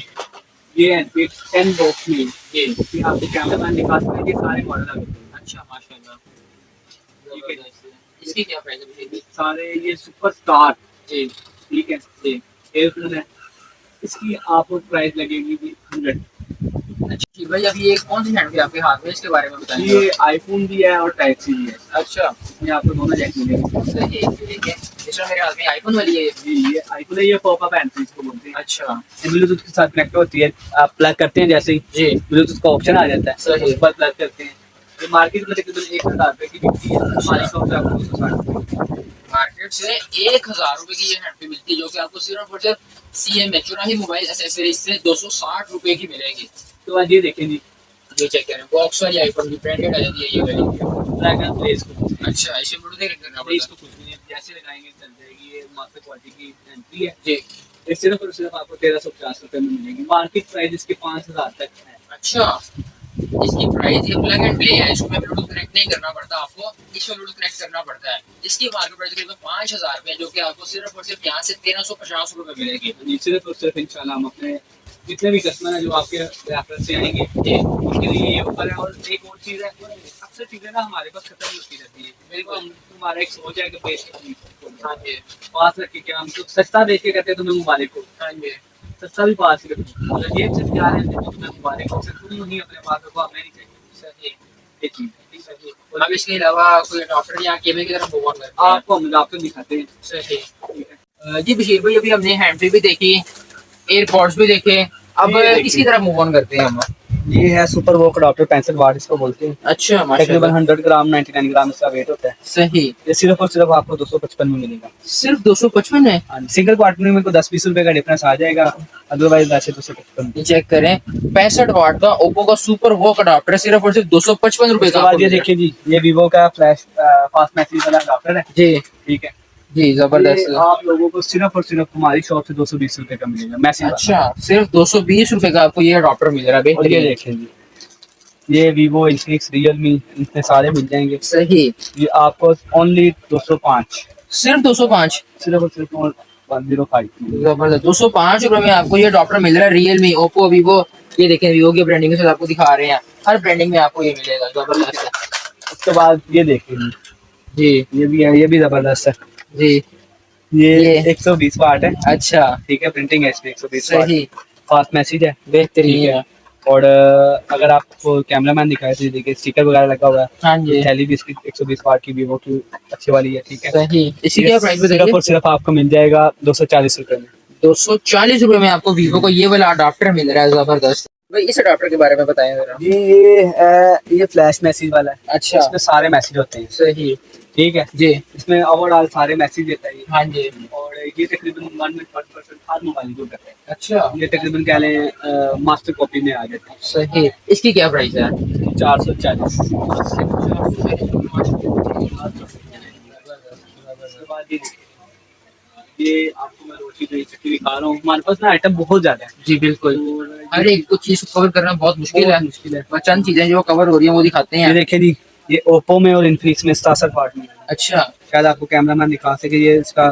Speaker 2: ये है 10 बॉक्स में ये आपको कैमरामैन दिखा सकते हैं, ये सारे मॉडल आ गए हैं।
Speaker 1: अच्छा माशाल्लाह,
Speaker 2: ठीक है।
Speaker 1: जबरदस्त। इसकी क्या प्राइस है भैया?
Speaker 2: सारे ये सुपरस्टार,
Speaker 1: जी
Speaker 2: ठीक है,
Speaker 1: जी।
Speaker 2: एयरफोन है। इसकी आपको प्राइस लगेगी जी 100।
Speaker 1: अच्छा जी भाई, अभी एक कौन सी हैंड आपके हाथ में, इसके बारे में बताइए।
Speaker 2: ये आईफोन भी है और टाइप सी भी है।
Speaker 1: अच्छा
Speaker 2: ये आपको दोनों जैक मिलेंगे।
Speaker 1: सही है, ठीक है। इसमें मेरे हाथ में आईफोन वाली है ये।
Speaker 2: जी ये आईफोन है, ये पॉपअप हैंड फ्री इसको बोलते हैं।
Speaker 1: अच्छा
Speaker 2: ये ब्लूटूथ के साथ कनेक्ट होती है, आप प्लग करते हैं जैसे ही
Speaker 1: जी
Speaker 2: ब्लूटूथ का ऑप्शन आ जाता है,
Speaker 1: सही।
Speaker 2: उस पर प्लग करते हैं। ये मार्केट में तकरीबन 1000 रुपये की बिकती है, हमारी शॉप पे आपको 260
Speaker 1: मार्केट से 1000 रुपए की ये हैंड मिलती है, जो कि आपको सिर्फ और सिर्फ CMA चुराही मोबाइल एसेसरीज से 260 रुपए की मिलेगी।
Speaker 2: तो आज ये देखें जी,
Speaker 1: ये चेक करें, बॉक्स वाली आईफोन की ब्रांडेड आ जाती है ये वाली।
Speaker 2: प्लग एंड प्ले इसको।
Speaker 1: अच्छा, इसे ब्लूटूथ कनेक्ट करना
Speaker 2: नहीं,
Speaker 1: पड़ता
Speaker 2: इसको कुछ भी नहीं, जैसे लगाएंगे चल जाएगी। ये मास्टर क्वालिटी की एंट्री है।
Speaker 1: जी।
Speaker 2: ये सिर्फ और सिर्फ आपको 1350 रुपये में मिलेगी। मार्केट प्राइस इसके 5000 तक है।
Speaker 1: अच्छा, इसकी प्राइस ये प्लग एंड प्ले है, इसमें ब्लूटूथ कनेक्ट नहीं करना पड़ता आपको, इसमें ब्लूटूथ कनेक्ट करना पड़ता है। इसकी मार्केट प्राइस करीबन 5000 रुपये, जो कि आपको सिर्फ और सिर्फ यहाँ से 1350 रुपये मिलेगी।
Speaker 2: जी सिर्फ और सिर्फ इंशाल्लाह हम अपने जितने भी कस्टमर हैं जो आपके रेफरेंस से आएंगे उनके लिए ये ऑफर है। और एक और चीज़ है, अक्सर चीज़ें ना हमारे पास खत्म ही होती रहती है। बिल्कुल, हमारा एक सोच है कि बेच
Speaker 1: हाँ जी
Speaker 2: पास रख के क्या हम तो सस्ता बेच के कहते हैं तुम्हें मुबारक हो,
Speaker 1: हाँ जी
Speaker 2: सस्ता भी पास ही रखो। अगर ये चीज़ क्या है तुम्हें मुबारक हो, सिर्फ तुम नहीं अपने पास रखो, हमें नहीं चाहिए।
Speaker 1: सही
Speaker 2: ये चीज़
Speaker 1: सही। अब इसके अलावा कोई डॉक्टर या केबल की तरफ मूव ऑन करते हैं।
Speaker 2: आपको हम आपको दिखाते हैं।
Speaker 1: सही।
Speaker 2: ठीक है।
Speaker 1: जी बशीर भाई, अभी हमने हैंड फ्री भी देखी, एयरपॉड्स भी देखे, अब
Speaker 2: ये देखिए।
Speaker 1: इसकी तरफ मूव ऑन करते हैं हम।
Speaker 2: ये है सुपर वॉक अडॉप्टर 65 वाट इसको बोलते हैं।
Speaker 1: अच्छा
Speaker 2: तकरीबन
Speaker 1: माशाल्लाह।
Speaker 2: 100 ग्राम 99 ग्राम इसका वेट होता है।
Speaker 1: सही।
Speaker 2: ये सिर्फ और सिर्फ आपको 255 में मिलेगा।
Speaker 1: सिर्फ 255 है?
Speaker 2: सिंगल पार्टनर में को 10-20 रुपए का डिफरेंस आ जाएगा, अदरवाइज वैसे 255।
Speaker 1: ये चेक करें, 65 वाट का ओप्पो का सुपर वॉक अडाप्टर सिर्फ और सिर्फ 255 रुपए
Speaker 2: उसके
Speaker 1: का।
Speaker 2: बाद ये देखिए जी, ये वीवो का फ्लैश फास्ट मैसेज वाला अडॉप्टर है।
Speaker 1: जी
Speaker 2: ठीक है,
Speaker 1: जी जबरदस्त।
Speaker 2: ये आप लोगों को सिर्फ और सिर्फ हमारी शॉप से 220 रुपए का मिलेगा मैसेज।
Speaker 1: अच्छा, सिर्फ 220 रुपए का आपको ये अडॉप्टर मिल रहा है।
Speaker 2: और ये
Speaker 1: बेहतरीन।
Speaker 2: देखिए जी, ये वीवो, इन्फिनिक्स, रियलमी, इतने सारे मिल जाएंगे।
Speaker 1: सही।
Speaker 2: ये आपको ओनली 205,
Speaker 1: सिर्फ 205?
Speaker 2: सिर्फ और सिर्फ 105
Speaker 1: जबरदस्त। 205 रुपए में आपको ये अडॉप्टर मिल रहा है। रियलमी, ओप्पो, वीवो, ये देखें वीवो की ब्रांडिंग के साथ आपको दिखा रहे हैं, हर ब्रांडिंग में आपको ये मिलेगा। जबरदस्त है।
Speaker 2: उसके बाद ये देखिए जी,
Speaker 1: जी
Speaker 2: ये भी है, ये भी जबरदस्त है।
Speaker 1: जी।
Speaker 2: ये 120 वाट है।
Speaker 1: अच्छा
Speaker 2: ठीक है, प्रिंटिंग है इसमें 120 वाट।
Speaker 1: सही।
Speaker 2: फास्ट मैसेज है,
Speaker 1: बेहतरीन
Speaker 2: ठीक
Speaker 1: है।
Speaker 2: है। और अगर आपको कैमरामैन दिखाए तो ये देखिए स्टिकर वगैरह लगा हुआ है।
Speaker 1: हाँ जी
Speaker 2: थैली भी इसकी 120 वाट की वीवो की अच्छी वाली है। ठीक है,
Speaker 1: सही। इसकी
Speaker 2: ये
Speaker 1: क्या प्राइस
Speaker 2: सिर्फ
Speaker 1: बताइए?
Speaker 2: और सिर्फ आपको मिल जाएगा 240 रुपए में।
Speaker 1: 240 रुपए में आपको वीवो का ये वाला अडाप्टर मिल रहा है। जबरदस्त भाई, इस अडाप्टर के बारे में बताएं जरा।
Speaker 2: जी ये फ्लैश मैसेज वाला है।
Speaker 1: अच्छा
Speaker 2: इसमें सारे मैसेज होते हैं।
Speaker 1: सही।
Speaker 2: ठीक है
Speaker 1: जी
Speaker 2: इसमें ओवरऑल सारे मैसेज देता है ये।
Speaker 1: हाँ जी।
Speaker 2: और ये तकरीबन 1 मिनट 1% हर मोबाइल को करता है।
Speaker 1: अच्छा
Speaker 2: ये तकरीबन कह लें मास्टर कॉपी में आ जाता है।
Speaker 1: सही। इसकी क्या प्राइस है?
Speaker 2: 440। उसके बाद ये आपको मैं रोटी दही चक्की दिखा रहा हूँ। हमारे पास ना आइटम बहुत ज्यादा है।
Speaker 1: जी बिल्कुल,
Speaker 2: और
Speaker 1: हर एक कुछ चीज कवर करना बहुत मुश्किल है।
Speaker 2: बहुत मुश्किल है।
Speaker 1: बस चंद चीजें जो कवर हो रही हैं वो दिखाते
Speaker 2: ये
Speaker 1: हैं।
Speaker 2: देखिए जी, ये ओप्पो में और इन्फिनिक्स में 67 वाट में है।
Speaker 1: अच्छा
Speaker 2: शायद आपको कैमरामैन दिखा सके। ये इसका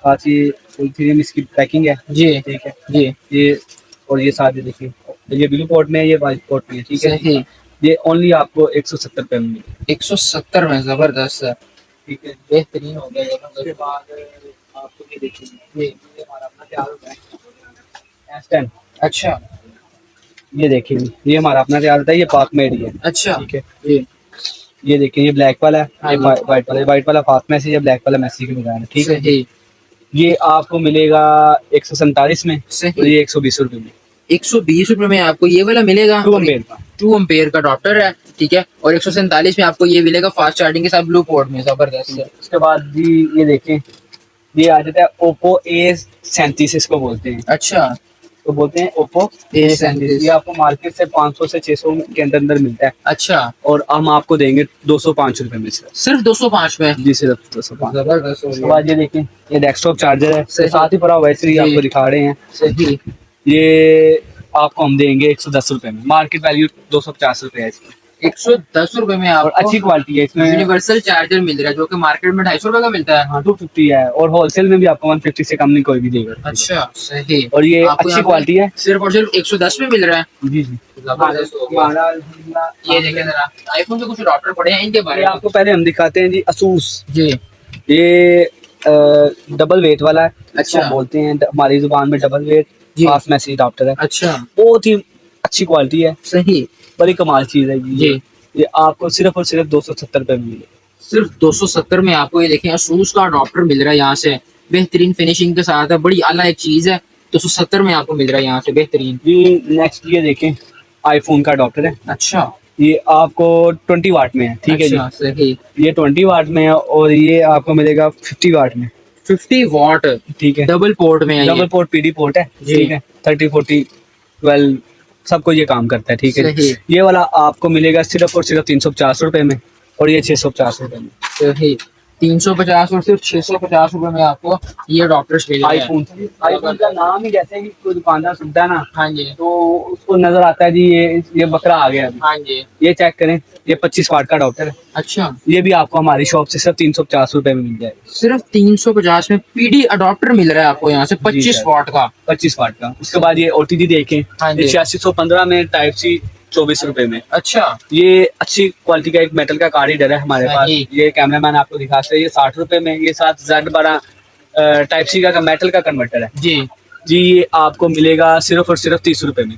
Speaker 2: काफी फुल इसकी पैकिंग है।
Speaker 1: जी
Speaker 2: ठीक है,
Speaker 1: जी
Speaker 2: ये और ये सारे देखिए, ये ब्लू पोर्ट में है, ये व्हाइट पोर्ट में है। ठीक है,
Speaker 1: सही।
Speaker 2: ये ओनली आपको 170 रुपए में मिलेगा।
Speaker 1: 170 में? जबरदस्त है,
Speaker 2: ठीक है,
Speaker 1: बेहतरीन हो गया।
Speaker 2: उसके बाद आपको ये देखिए, ये हमारा अपना तैयार होता है S10।
Speaker 1: अच्छा
Speaker 2: ये देखिए, ये हमारा अपना तैयार होता है, ये पाक मेड ही है।
Speaker 1: अच्छा
Speaker 2: ठीक है,
Speaker 1: जी
Speaker 2: ये देखिए, ये ब्लैक वाला है,
Speaker 1: हाँ
Speaker 2: ये
Speaker 1: जी।
Speaker 2: व्हाइट वाला फास्ट मैसेज है, ब्लैक वाला मैसेज के बगैर है। ठीक है,
Speaker 1: सही।
Speaker 2: ये आपको मिलेगा 147 में,
Speaker 1: सही।
Speaker 2: और ये 120 रुपए में।
Speaker 1: 120 रुपए में आपको ये वाला मिलेगा।
Speaker 2: 2 एम्पेयर का।
Speaker 1: 2 एम्पेयर का डॉक्टर है, ठीक है। और 147 में आपको ये मिलेगा फास्ट चार्जिंग के साथ ब्लू पोर्ट में, जबरदस्त है।
Speaker 2: उसके बाद जी ये देखें, ये आ जाता है ओप्पो A37 इसको बोलते हैं,
Speaker 1: अच्छा,
Speaker 2: तो बोलते हैं ओप्पो A37। ये आपको मार्केट से 500 से 600 के अंदर अंदर मिलता है,
Speaker 1: अच्छा।
Speaker 2: और हम आपको देंगे 205 रुपए में
Speaker 1: सिर्फ 205 में?
Speaker 2: जी, सिर्फ 205।
Speaker 1: जबरदस्त हो
Speaker 2: उसके
Speaker 1: गया।
Speaker 2: बाद ये देखें, ये डेस्कटॉप चार्जर है,
Speaker 1: सही।
Speaker 2: साथ ही पड़ा वैसे ही
Speaker 1: जी।
Speaker 2: आपको दिखा रहे हैं।
Speaker 1: सही।
Speaker 2: ये आपको हम देंगे 110 रुपए में, मार्केट वैल्यू 250 रुपए है इसकी,
Speaker 1: 110 रुपए में
Speaker 2: और
Speaker 1: आपको
Speaker 2: अच्छी क्वालिटी है इसमें।
Speaker 1: यूनिवर्सल चार्जर मिल रहा है जो कि मार्केट में 250 रुपए का मिलता है।
Speaker 2: हाँ 250 है, और होलसेल में भी आपको 150 से कम नहीं कोई भी देगा।
Speaker 1: अच्छा, सही।
Speaker 2: और ये
Speaker 1: आपको
Speaker 2: अच्छी
Speaker 1: यहाँ पे
Speaker 2: क्वालिटी है।
Speaker 1: सिर्फ और सिर्फ 110 में मिल रहा है।
Speaker 2: जी जी,
Speaker 1: जबरदस्त हो गया।
Speaker 2: हमारा
Speaker 1: ये देखें जरा, आईफोन के कुछ डॉक्टर पड़े हैं, इनके बारे
Speaker 2: ये
Speaker 1: में
Speaker 2: आपको पहले हम दिखाते हैं जी, असूस।
Speaker 1: जी।
Speaker 2: ये डबल वेट वाला है,
Speaker 1: अच्छा।
Speaker 2: अच्छा बोलते हैं हमारी जुबान में डबल वेट,
Speaker 1: जी।
Speaker 2: फास्ट मैसेज अडाप्टर है।
Speaker 1: अच्छा,
Speaker 2: बहुत ही अच्छी क्वालिटी है,
Speaker 1: सही।
Speaker 2: बड़ी कमाल चीज है
Speaker 1: जी।
Speaker 2: ये आपको सिर्फ और सिर्फ 270 रुपए में मिलेगा।
Speaker 1: सिर्फ 270 में आपको ये देखें असूस का डॉक्टर मिल रहा है यहाँ से, बेहतरीन फिनिशिंग के साथ है, बड़ी आला एक चीज है। 270 में आपको मिल रहा है यहाँ से, बेहतरीन।
Speaker 2: जी नेक्स्ट ये देखें, आईफोन का डॉक्टर है।
Speaker 1: अच्छा।
Speaker 2: ये आपको 20 वाट में है, ठीक है
Speaker 1: अच्छा,
Speaker 2: जी।
Speaker 1: सही।
Speaker 2: ये 20 वाट में है, और ये आपको मिलेगा 50 वाट में,
Speaker 1: 50 वॉट,
Speaker 2: ठीक है।
Speaker 1: डबल पोर्ट में है
Speaker 2: डबल
Speaker 1: ये।
Speaker 2: पोर्ट पीडी पोर्ट है,
Speaker 1: जी।
Speaker 2: ठीक है। 30 40 12 सबको ये काम करता है, ठीक है।
Speaker 1: सही।
Speaker 2: ये वाला आपको मिलेगा सिर्फ और सिर्फ 350 रुपए में, और ये 650 रुपए में।
Speaker 1: सही। 350 और सिर्फ 650 रुपए में आपको ये डॉक्टर्स मिल रहे हैं।
Speaker 2: आईफोन का नाम ही जैसे ही कोई दुकानदार सुनता है ना,
Speaker 1: हाँ जी।
Speaker 2: तो उसको नजर आता है जी ये बकरा आ गया अभी।
Speaker 1: हाँ जी।
Speaker 2: ये चेक करें, ये 25 वाट का डॉक्टर है।
Speaker 1: अच्छा,
Speaker 2: ये भी आपको हमारी शॉप से सिर्फ 350 रुपए में मिल जाएगा।
Speaker 1: सिर्फ 350 में पीडी अडॉप्टर मिल रहा है आपको यहाँ से, 25
Speaker 2: सर।
Speaker 1: वॉट का।
Speaker 2: 25 वाट का। उसके बाद ये ओटीजी देखें,
Speaker 1: हाँ जी।
Speaker 2: ये 8615 में टाइप सी 24 रुपए में।
Speaker 1: अच्छा,
Speaker 2: ये अच्छी क्वालिटी का एक मेटल का कार्ड रीडर है हमारे पास।
Speaker 1: सही।
Speaker 2: ये कैमरामैन आपको दिखाते हैं, ये 60 रुपए में। ये साथ Z12 टाइप सी का मेटल का कन्वर्टर है
Speaker 1: जी।
Speaker 2: जी। ये आपको मिलेगा सिर्फ और सिर्फ 30 रुपए में,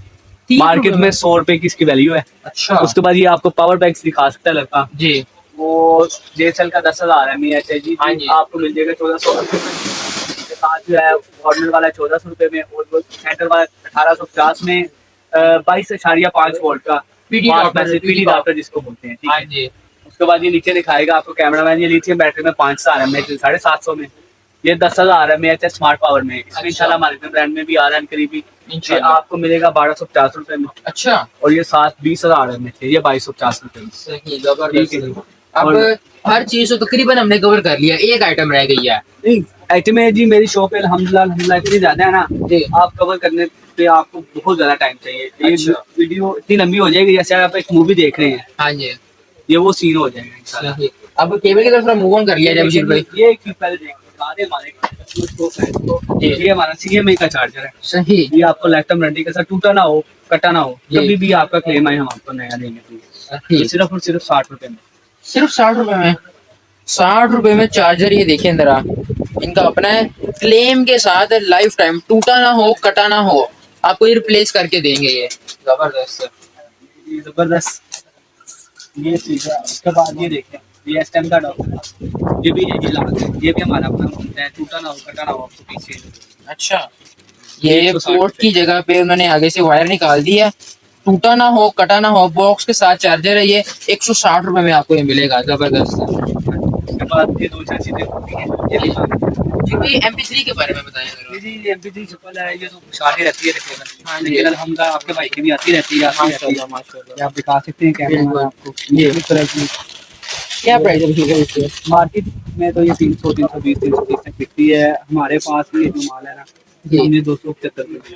Speaker 1: 30
Speaker 2: मार्केट
Speaker 1: रुपए
Speaker 2: में 100 रुपए की इसकी वैल्यू है।
Speaker 1: अच्छा।
Speaker 2: उसके बाद ये आपको पावर बैंक्स दिखा सकता है लड़का,
Speaker 1: जी।
Speaker 2: वो JSL का 10,000 mAh है जी।
Speaker 1: हाँ जी।
Speaker 2: आपको मिल जाएगा 1400 रुपए में। इसके साथ जो है कॉर्नर वाला 1400 रुपए में, और वो सेंटर वाला 1850 में 22.5 वोल्ट का
Speaker 1: पीडी
Speaker 2: पीडी डॉक्टर जिसको बोलते हैं, ठीक
Speaker 1: हाँ
Speaker 2: है।
Speaker 1: जी।
Speaker 2: उसके बाद ये नीचे दिखाएगा आपको कैमरामैन, ये लिथियम बैटरी में 5000 mAh 750 में। ये 10,000 mAh है स्मार्ट पावर में। इसमें
Speaker 1: अच्छा।
Speaker 2: इंशाल्लाह मार्केट ब्रांड में भी आ रहा है करीबी। ये
Speaker 1: इंशाल्लाह।
Speaker 2: आपको मिलेगा 1250 रुपए में,
Speaker 1: अच्छा,
Speaker 2: और ये साथ 20,000 mAh है, ये 2250 रुपए में।
Speaker 1: सही, जबरदस्त।
Speaker 2: ठीक है।
Speaker 1: अब
Speaker 2: और-
Speaker 1: हर चीज तो तकरीबन हमने कवर कर लिया, एक आइटम रह गई है।
Speaker 2: नहीं आइटम है जी, मेरी शॉप पे अल्हम्दुलिल्लाह इतनी ज्यादा है ना,
Speaker 1: जी।
Speaker 2: आप कवर करने पे आपको बहुत ज्यादा टाइम चाहिए। ये
Speaker 1: अच्छा।
Speaker 2: वीडियो इतनी लंबी हो जाएगी जैसे आप एक मूवी देख रहे हैं,
Speaker 1: हाँ जी।
Speaker 2: ये वो सीन हो जाएगा इंशाल्लाह।
Speaker 1: सही। अब केबल की तरफ मूव ऑन कर लिया जाए बशीर भाई।
Speaker 2: ये एक चीज पहले देख बता दें हमारे customers को, friends को।
Speaker 1: जी।
Speaker 2: ये हमारा CMA का चार्जर है,
Speaker 1: सही।
Speaker 2: ये आपको लाइफ टाइम वारंटी के साथ टूटा ना हो, कटा ना हो,
Speaker 1: जी।
Speaker 2: कभी भी आपका क्लेम आए हम आपको नया देंगे।
Speaker 1: सही।
Speaker 2: ये सिर्फ और सिर्फ 60 रुपए में।
Speaker 1: सिर्फ 60 रुपए में, 60 रुपए में चार्जर। ये देखें जरा, इनका अपना है, क्लेम के साथ लाइफ टाइम, टूटा ना हो, कटा ना हो, आपको ये रिप्लेस करके देंगे। ये जबरदस्त।
Speaker 2: ये जबरदस्त ये चीज है। उसके बाद ये देखें, ये S10 का डॉक्टर, ये भी यही लाल है, ये भी हमारा अपना होता है, टूटा ना हो, कटा ना हो आपको पीछे।
Speaker 1: अच्छा, ये
Speaker 2: 160
Speaker 1: पोर्ट की जगह पे उन्होंने आगे से वायर निकाल दी है, टूटा ना हो, कटा ना हो, बॉक्स के साथ चार्जर है। ये 160 रुपए में आपको ये मिलेगा, जबरदस्त।
Speaker 2: उसके बाद ये दो चार चीजें होती हैं, ये भी
Speaker 1: जी, MP3 के बारे में बताएं जरा।
Speaker 2: ये MP3 चप्पल है, ये तो शादी रहती है रखने में।
Speaker 1: हाँ जी।
Speaker 2: लेकिन अल्हम्दुलिल्लाह आपके भाई की भी आती रहती है, आती रहती है।
Speaker 1: माशाल्लाह, माशाल्लाह।
Speaker 2: ये आप दिखा सकते हैं कैमरा
Speaker 1: बिल्कुल।
Speaker 2: में आपको, ये इस तरह की
Speaker 1: क्या प्राइस है बशीर भाई इसके?
Speaker 2: मार्केट में तो ये 300 320 330 तक बिकती है। हमारे पास भी ये जो माल है ना,
Speaker 1: जी।
Speaker 2: हमने 275 रुपए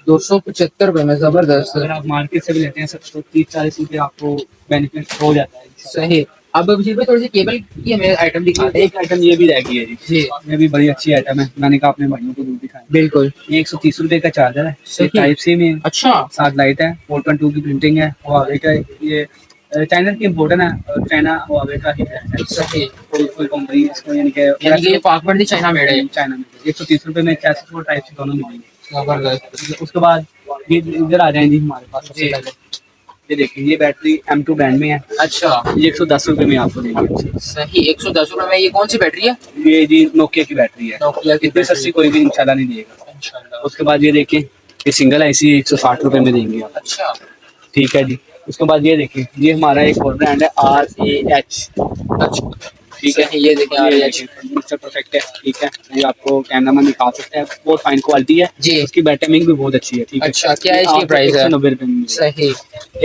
Speaker 1: 275 रुपए में, जबरदस्त।
Speaker 2: अगर आप मार्केट से भी लेते हैं 30-40 रुपए आपको बेनिफिट हो जाता है।
Speaker 1: सही। अब बशीर भाई थोड़ी सी केबल की हमें आइटम दिखाते हैं।
Speaker 2: एक आइटम ये भी रह गई है जी,
Speaker 1: जी।
Speaker 2: ये भी बड़ी अच्छी आइटम है, मैंने कहा अपने भाइयों को दूर दिखाएं।
Speaker 1: बिल्कुल।
Speaker 2: ये 130 रुपए का चार्जर है,
Speaker 1: सही।
Speaker 2: टाइप सी में है,
Speaker 1: अच्छा,
Speaker 2: साथ लाइट है, 4.2 की प्रिंटिंग है, हुआवे का ये चाइना की इम्पोर्टन है, और चाइना हुआवे का ही है।
Speaker 1: सही।
Speaker 2: कोई कंपनी इसको यानी
Speaker 1: यानी कि ये पाकवर्ड चाइना मेड है।
Speaker 2: चाइना में 130 रुपए में चैसिस और टाइप सी दोनों मिलेंगे।
Speaker 1: जबरदस्त।
Speaker 2: उसके बाद ये इधर आ जाएंगे हमारे पास सबसे
Speaker 1: जी।
Speaker 2: पहले, ये देखिए ये बैटरी M2 ब्रांड में है,
Speaker 1: अच्छा
Speaker 2: ये 110 रुपये में आपको देंगे।
Speaker 1: सही, 110 रुपए में। ये कौन सी बैटरी है?
Speaker 2: ये जी नोकिया की बैटरी है,
Speaker 1: नोकिया की
Speaker 2: इतनी
Speaker 1: बैटरी।
Speaker 2: सस्ती कोई भी इंशाल्लाह नहीं देगा।
Speaker 1: इंशाल्लाह।
Speaker 2: उसके बाद ये देखिए ये सिंगल IC 160 रुपये में देंगे आप।
Speaker 1: अच्छा
Speaker 2: ठीक है जी। उसके बाद ये देखिए ये हमारा एक और ब्रांड है RAH।
Speaker 1: अच्छा
Speaker 2: ठीक है,
Speaker 1: सही, ये देखिए RAH।
Speaker 2: मिस्टर परफेक्ट है। ठीक है, ये आपको कैमरामैन दिखा सकते हैं, बहुत फाइन क्वालिटी है
Speaker 1: जी।
Speaker 2: उसकी बैटरिंग भी बहुत अच्छी है। ठीक है,
Speaker 1: अच्छा, क्या है इसकी प्राइस है?
Speaker 2: 190 रुपये में मिलेगी।
Speaker 1: सही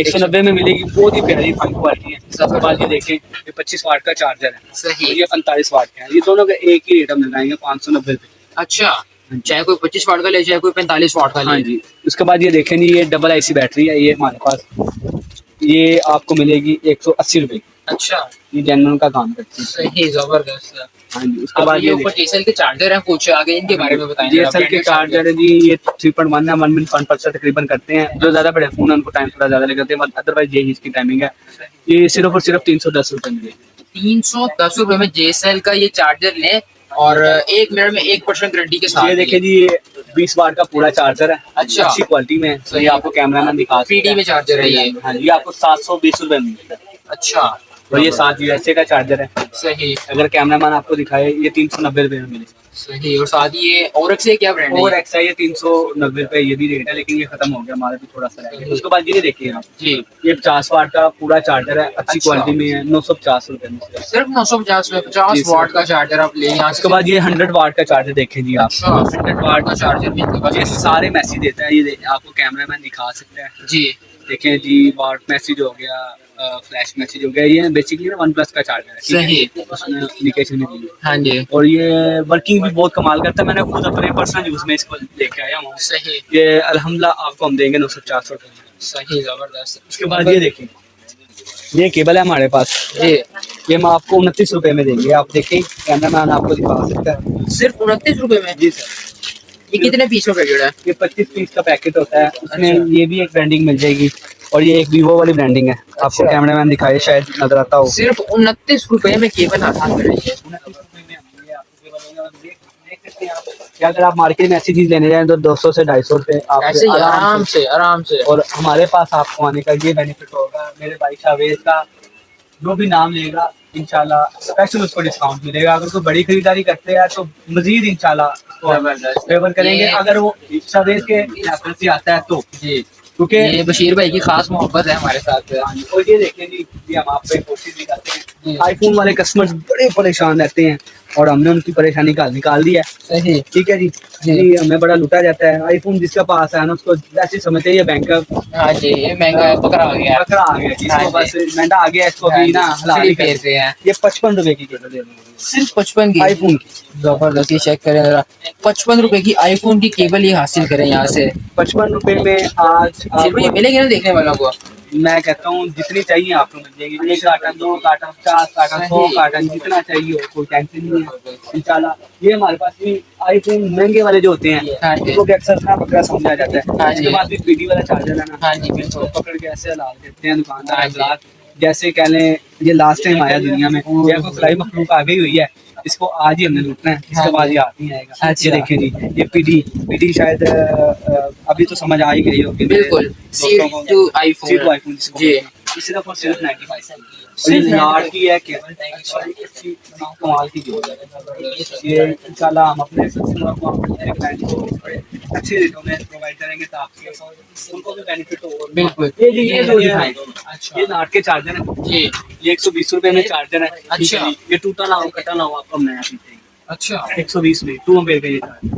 Speaker 2: 190 में मिलेगी, बहुत ही प्यारी फाइन क्वालिटी है। उसके बाद ये देखें ये 25 वाट का चार्जर है,
Speaker 1: सही।
Speaker 2: ये 45 वाट का है, ये दोनों का एक ही रेट मिल जाएंगे 590 रुपये।
Speaker 1: अच्छा, चाहे कोई 25 वाट का ले, चाहे कोई 45 वाट का ले।
Speaker 2: हाँ जी। उसके बाद ये देखें जी ये डबल IC बैटरी है, ये हमारे पास ये आपको मिलेगी 180 रुपये की।
Speaker 1: अच्छा
Speaker 2: ये जेनरल का काम करती है।
Speaker 1: सही, जबरदस्त।
Speaker 2: हाँ जी। उसके
Speaker 1: अब
Speaker 2: बाद
Speaker 1: ये
Speaker 2: ये
Speaker 1: ऊपर JSL के चार्जर हैं कुछ, आगे इनके बारे में बताएं।
Speaker 2: JSL के चार्जर है जी, ये 3.1 है, 1.1% तकरीबन करते हैं। जो ज्यादा बड़े फोन है उनको टाइम थोड़ा ज्यादा लगते हैं, अदरवाइज यही इसकी टाइमिंग है। ये सिर्फ और सिर्फ 310 रुपये में।
Speaker 1: 310 रुपए में JSL का ये चार्जर लें और 1 मिनट में 1% गारंटी के साथ।
Speaker 2: ये देखिए जी ये 20 वाट का पूरा चार्जर है,
Speaker 1: अच्छा।
Speaker 2: अच्छी क्वालिटी में है। तो ये आपको कैमरा में दिखा सकते हैं।
Speaker 1: PD में चार्जर है ये।
Speaker 2: हाँ जी, ये आपको 720 रुपये में मिलता है।
Speaker 1: अच्छा
Speaker 2: और ये 7 USA का चार्जर है।
Speaker 1: सही
Speaker 2: अगर कैमरामैन आपको दिखाए ये 390 रुपये में मिलेगा।
Speaker 1: सही। और साथ ही ये ORX से क्या ब्रांड है?
Speaker 2: और एक्स है ये 390 रुपये, ये भी रेट है, लेकिन ये खत्म हो गया, हमारा भी थोड़ा सा रह गया। उसके बाद ये देखिए आप,
Speaker 1: जी
Speaker 2: ये 50 वाट का पूरा चार्जर है, अच्छी
Speaker 1: अच्छा।
Speaker 2: क्वालिटी में है, 950 रुपये में।
Speaker 1: सिर्फ 950 में 50
Speaker 2: जी,
Speaker 1: वाट का चार्जर आप ले यहाँ।
Speaker 2: उसके बाद ये 100 वाट का चार्जर देखें जी आप,
Speaker 1: अच्छा 100 वाट का चार्जर भी इनके पास
Speaker 2: ये
Speaker 1: है।
Speaker 2: सारे मैसेज देता है, ये आपको कैमरामैन दिखा सकता है।
Speaker 1: जी
Speaker 2: देखें जी वाट मैसेज हो गया, फ्लैश मैसेज हो गया, ये बेसिकली ना OnePlus का चार्जर है। ठीक है?
Speaker 1: सही।
Speaker 2: उसमें इंडिकेशन भी दी है।
Speaker 1: हाँ जी
Speaker 2: और ये वर्किंग भी बहुत कमाल करता है, मैंने खुद अपने पर्सनल यूज में इसको लेके आया हूँ।
Speaker 1: सही
Speaker 2: ये अल्हम्दुलिल्लाह आपको हम देंगे 950 रुपये में।
Speaker 1: सही, जबरदस्त।
Speaker 2: उसके बाद ये देखिए ये केबल है हमारे पास,
Speaker 1: जी
Speaker 2: ये हम आपको 29 रुपये में देंगे। आप देखें कैमरामैन आपको दिखा सकता है।
Speaker 1: सिर्फ 29 रुपए में।
Speaker 2: जी सर।
Speaker 1: ये कितने पीस का पैकेट है?
Speaker 2: ये 25 पीस का पैकेट होता है, उसमें
Speaker 1: अच्छा।
Speaker 2: ये भी एक ब्रांडिंग मिल जाएगी, और ये एक वीवो वाली ब्रांडिंग है। आपको
Speaker 1: अच्छा।
Speaker 2: कैमरामैन दिखाए शायद नजर आता हो।
Speaker 1: सिर्फ 29 रुपए में केबल हासिल कर रही है।
Speaker 2: 29 रुपये में ये आपको केबल होगा, देख सकते हैं आप। या अगर आप मार्केट में ऐसी चीज लेने जाएं तो 200 से 250 रुपये आप
Speaker 1: ऐसे ही आराम से।
Speaker 2: और हमारे पास आपको आने का ये बेनिफिट होगा, मेरे भाई शावेज का जो भी नाम लेगा इंशाल्लाह स्पेशल उसको डिस्काउंट मिलेगा। अगर कोई बड़ी खरीदारी करते हैं तो मजीद इंशाल्लाह
Speaker 1: जबरदस्त।
Speaker 2: फेवर करेंगे,
Speaker 1: ये-
Speaker 2: अगर वो शावेज के रेफरेंस से आता है तो।
Speaker 1: जी
Speaker 2: क्योंकि
Speaker 1: ये बशीर भाई की खास मोहब्बत है हमारे साथ।
Speaker 2: और ये देखिए जी ये हम आप पे कोशिश भी करते
Speaker 1: जी।
Speaker 2: हैं। आईफोन वाले कस्टमर्स बड़े परेशान रहते हैं और हमने उनकी परेशानी का हल निकाल दिया है।
Speaker 1: सही
Speaker 2: ठीक है जी।
Speaker 1: जी।
Speaker 2: जी हमें बड़ा लुटा जाता है, आईफोन जिसके पास है ना उसको वैसे समझते हैं ये बैंक का
Speaker 1: हाँ जी, ये महंगा बकरा आ गया।
Speaker 2: बकरा आ गया,
Speaker 1: हाँ
Speaker 2: जिसको
Speaker 1: जी।
Speaker 2: बस महंगा आ गया इसको भी ना हलाल ही कर
Speaker 1: फेरते
Speaker 2: दिया।
Speaker 1: हैं।
Speaker 2: ये 55 रुपए की केबल दे रहे हैं
Speaker 1: सिर्फ 55 की
Speaker 2: आईफोन की।
Speaker 1: जबरदस्त। ये चेक करें जरा, 55 रुपए की आईफोन की केबल ये हासिल करें यहाँ से।
Speaker 2: 55 रुपए में आज
Speaker 1: सिर्फ ये
Speaker 2: आपको
Speaker 1: मिलेगी ना देखने वालों को?
Speaker 2: मैं कहता हूँ जितनी चाहिए आपको मिल जाएगी। 1 कार्टन 2 कार्टन 50 कार्टन 100 कार्टन जितना चाहिए हो, कोई टेंशन नहीं है इंशाल्लाह। ये हमारे पास भी आईफोन महंगे वाले जो होते हैं
Speaker 1: हाँ जी।
Speaker 2: उनको भी अक्सर ना बकरा समझा जाता है।
Speaker 1: हाँ जी।
Speaker 2: इसके बाद भी पीडी वाला चार्जर है ना,
Speaker 1: हाँ जी बिल्कुल।
Speaker 2: इसको पकड़ के ऐसे हला देते हैं
Speaker 1: हाँ
Speaker 2: दुकानदार
Speaker 1: जी।
Speaker 2: हजरात। जैसे कह लें ये लास्ट टाइम आया दुनिया में, ये कोई खुदाई मखलूक आ गई हुई है, इसको आज ही हमने लूटना है,
Speaker 1: हाँ
Speaker 2: इसके बाद
Speaker 1: जी।
Speaker 2: ये हाथ नहीं आएगा।
Speaker 1: अच्छा।
Speaker 2: ये देखिए जी ये पीडी शायद अभी तो समझ आ ही गई होगी
Speaker 1: बिल्कुल
Speaker 2: दोस्तों
Speaker 1: C2 आईफोन।
Speaker 2: C2 आईफोन जिसको
Speaker 1: जी।
Speaker 2: बोलते हैं। ये सिर्फ और सिर्फ 95 और ये नार्ड की है केबल, अच्छी कमाल की केबल है। ये इंशाल्लाह हम अपने कस्टमर को अपने क्लाइंट को अच्छे रेटों में प्रोवाइड करेंगे ताकि उनको भी बेनिफिट हो।
Speaker 1: बिल्कुल।
Speaker 2: ये जी ये जो दिखाएं
Speaker 1: अच्छा।
Speaker 2: ये नार्ड के चार्जर है
Speaker 1: जी
Speaker 2: ये 120 रुपए में चार्जर है।
Speaker 1: अच्छा।
Speaker 2: ठीक है जी। ये टूटा ना हो कटा ना हो आपको हम नया पीते हैं
Speaker 1: अच्छा।
Speaker 2: 120 में 2 एम्पेयर का ये चार्जर।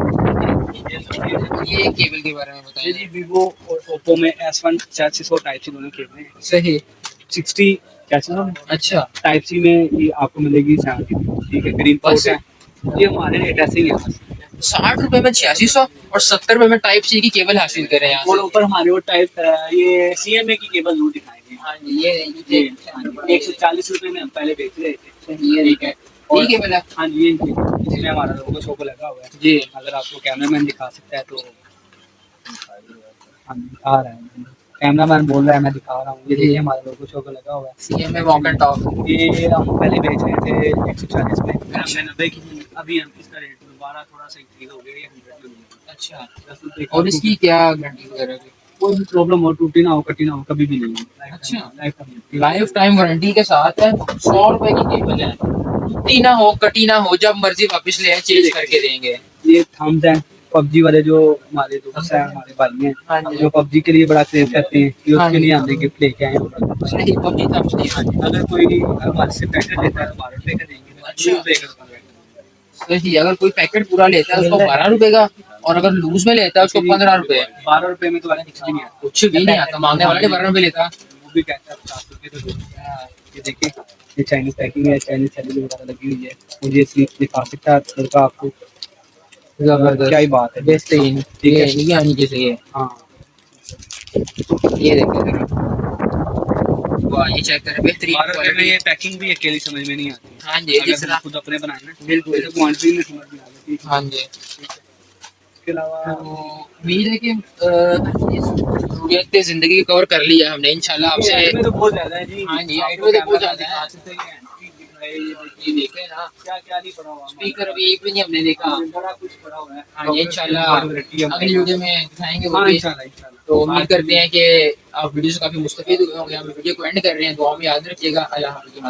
Speaker 1: ये केबल के बारे में
Speaker 2: ये
Speaker 1: बताइए।
Speaker 2: जी वीवो और ओप्पो में S1 600 टाइप सी दोनों केबल हैं।
Speaker 1: सही
Speaker 2: 60 कैसे ना
Speaker 1: अच्छा।
Speaker 2: टाइप सी में ये आपको मिलेगी 70। ठीक है, ग्रीन पोर्ट है। ये हमारे रेट ऐसे ही है।
Speaker 1: 60 रुपए में 8600 और 70 रुपए में टाइप C की केबल हासिल करें यहाँ
Speaker 2: और
Speaker 1: से।
Speaker 2: ऊपर हमारे वो टाइप ये CMA की केबल जरूर दिखाएंगे।
Speaker 1: हाँ जी ये
Speaker 2: 140 रुपए में हम पहले बेच रहे थे।
Speaker 1: ये ठीक है। ये केबल है।
Speaker 2: हाँ जी ये इसमें हमारा लोगो शोको लगा हुआ है
Speaker 1: जी
Speaker 2: अगर आपको कैमरामैन दिखा सकता है तो। हाँ दिखा रहा है, कैमरामैन बोल रहा है मैं दिखा रहा हूँ। ये देखिए हमारा लोगो शोको लगा हुआ है।
Speaker 1: CMA walk and talk.
Speaker 2: ये हम पहले बेच रहे थे 140 में, फिर हमने 90 की। अभी हम इसका रेट दोबारा थोड़ा सा इंक्रीज हो गया, ये 100 में।
Speaker 1: अच्छा।
Speaker 2: 10 रुपए
Speaker 1: और इसकी क्या गारंटी वगैरह की?
Speaker 2: कोई भी प्रॉब्लम हो, टूटी ना हो, कटी ना हो, कभी भी नहीं है।
Speaker 1: अच्छा। लाइफ टाइम वारंटी के साथ है, 100 रुपए की केबल है, टूटी ना हो कटी ना हो, जब मर्जी वापस ले आए चेंज करके देंगे।
Speaker 2: ये थम्स हैं, पबजी वाले जो हमारे दोस्त हैं, हमारे भाई
Speaker 1: हाँ
Speaker 2: हैं,
Speaker 1: जी।
Speaker 2: जो पबजी के लिए बड़ा क्रेज करते हैं, ये
Speaker 1: हाँ
Speaker 2: उसके
Speaker 1: जी।
Speaker 2: लिए हमने गिफ्ट लेके आए हैं।
Speaker 1: सही पबजी तब सही। हाँ जी।
Speaker 2: अगर कोई हमारे से पैकेट लेता है तो 12 रुपए का देंगे,
Speaker 1: अच्छा।
Speaker 2: 20 रुपए का
Speaker 1: सही, अगर कोई पैकेट पूरा लेता है उसको 12 रुपए का, और अगर लूज में लेता है उसको 15 रुपए।
Speaker 2: 12 रुपए में तो वाला कुछ भी नहीं आता।
Speaker 1: कुछ भी नहीं आता, मांगने वाला नहीं 12 रुपए लेता।
Speaker 2: वो भी कहता है 50 रुपए तो दो। ये देखिए, ये चाइनीज पैकिंग है, चाइनीज सैलरी वगैरह लगी हुई है। मुझे इसलिए दिखा सकता है लड़का आपको, क्या ही बात है।
Speaker 1: बेहतरीन,
Speaker 2: ठीक है।
Speaker 1: ये आनी चाहिए।
Speaker 2: हाँ,
Speaker 1: ये देखिए जरा, वाह ये चेक करें, बेहतरीन
Speaker 2: 12 रुपए में
Speaker 1: क्वालिटी।
Speaker 2: ये पैकिंग भी अकेली समझ में नहीं आती।
Speaker 1: हाँ जी,
Speaker 2: अगर
Speaker 1: जिस
Speaker 2: हम
Speaker 1: तरह
Speaker 2: खुद अपने बनाए ना,
Speaker 1: बिल्कुल।
Speaker 2: तो क्वांटिटी में समझ में आ जाती है।
Speaker 1: हाँ जी।
Speaker 2: इसके अलावा
Speaker 1: तो उम्मीद है कि जरूरियत जिंदगी कवर कर लिया हमने इंशाल्लाह आपसे।
Speaker 2: हाइट में तो बहुत ज्यादा है जी।
Speaker 1: हाँ जी, हाइट
Speaker 2: आपको
Speaker 1: में तो बहुत
Speaker 2: कैमरा
Speaker 1: ज्यादा है।
Speaker 2: दिखा सकते हैं,
Speaker 1: ये देखे ना,
Speaker 2: क्या क्या नहीं पड़ा हुआ,
Speaker 1: स्पीकर अभी एक भी नहीं हमने देखा।
Speaker 2: बड़ा कुछ पड़ा हुआ है।
Speaker 1: हाँ जी, इंशाल्लाह अगली वीडियो में दिखाएंगे वो
Speaker 2: हाँ,
Speaker 1: भी।
Speaker 2: इंशाल्लाह इंशाल्लाह।
Speaker 1: तो उम्मीद करते हैं कि आप वीडियो से काफी मुस्तफीद हुए होंगे। हम वीडियो को एंड कर रहे हैं, दुआ में याद रखिएगा। अल्लाह हाफ़िज़।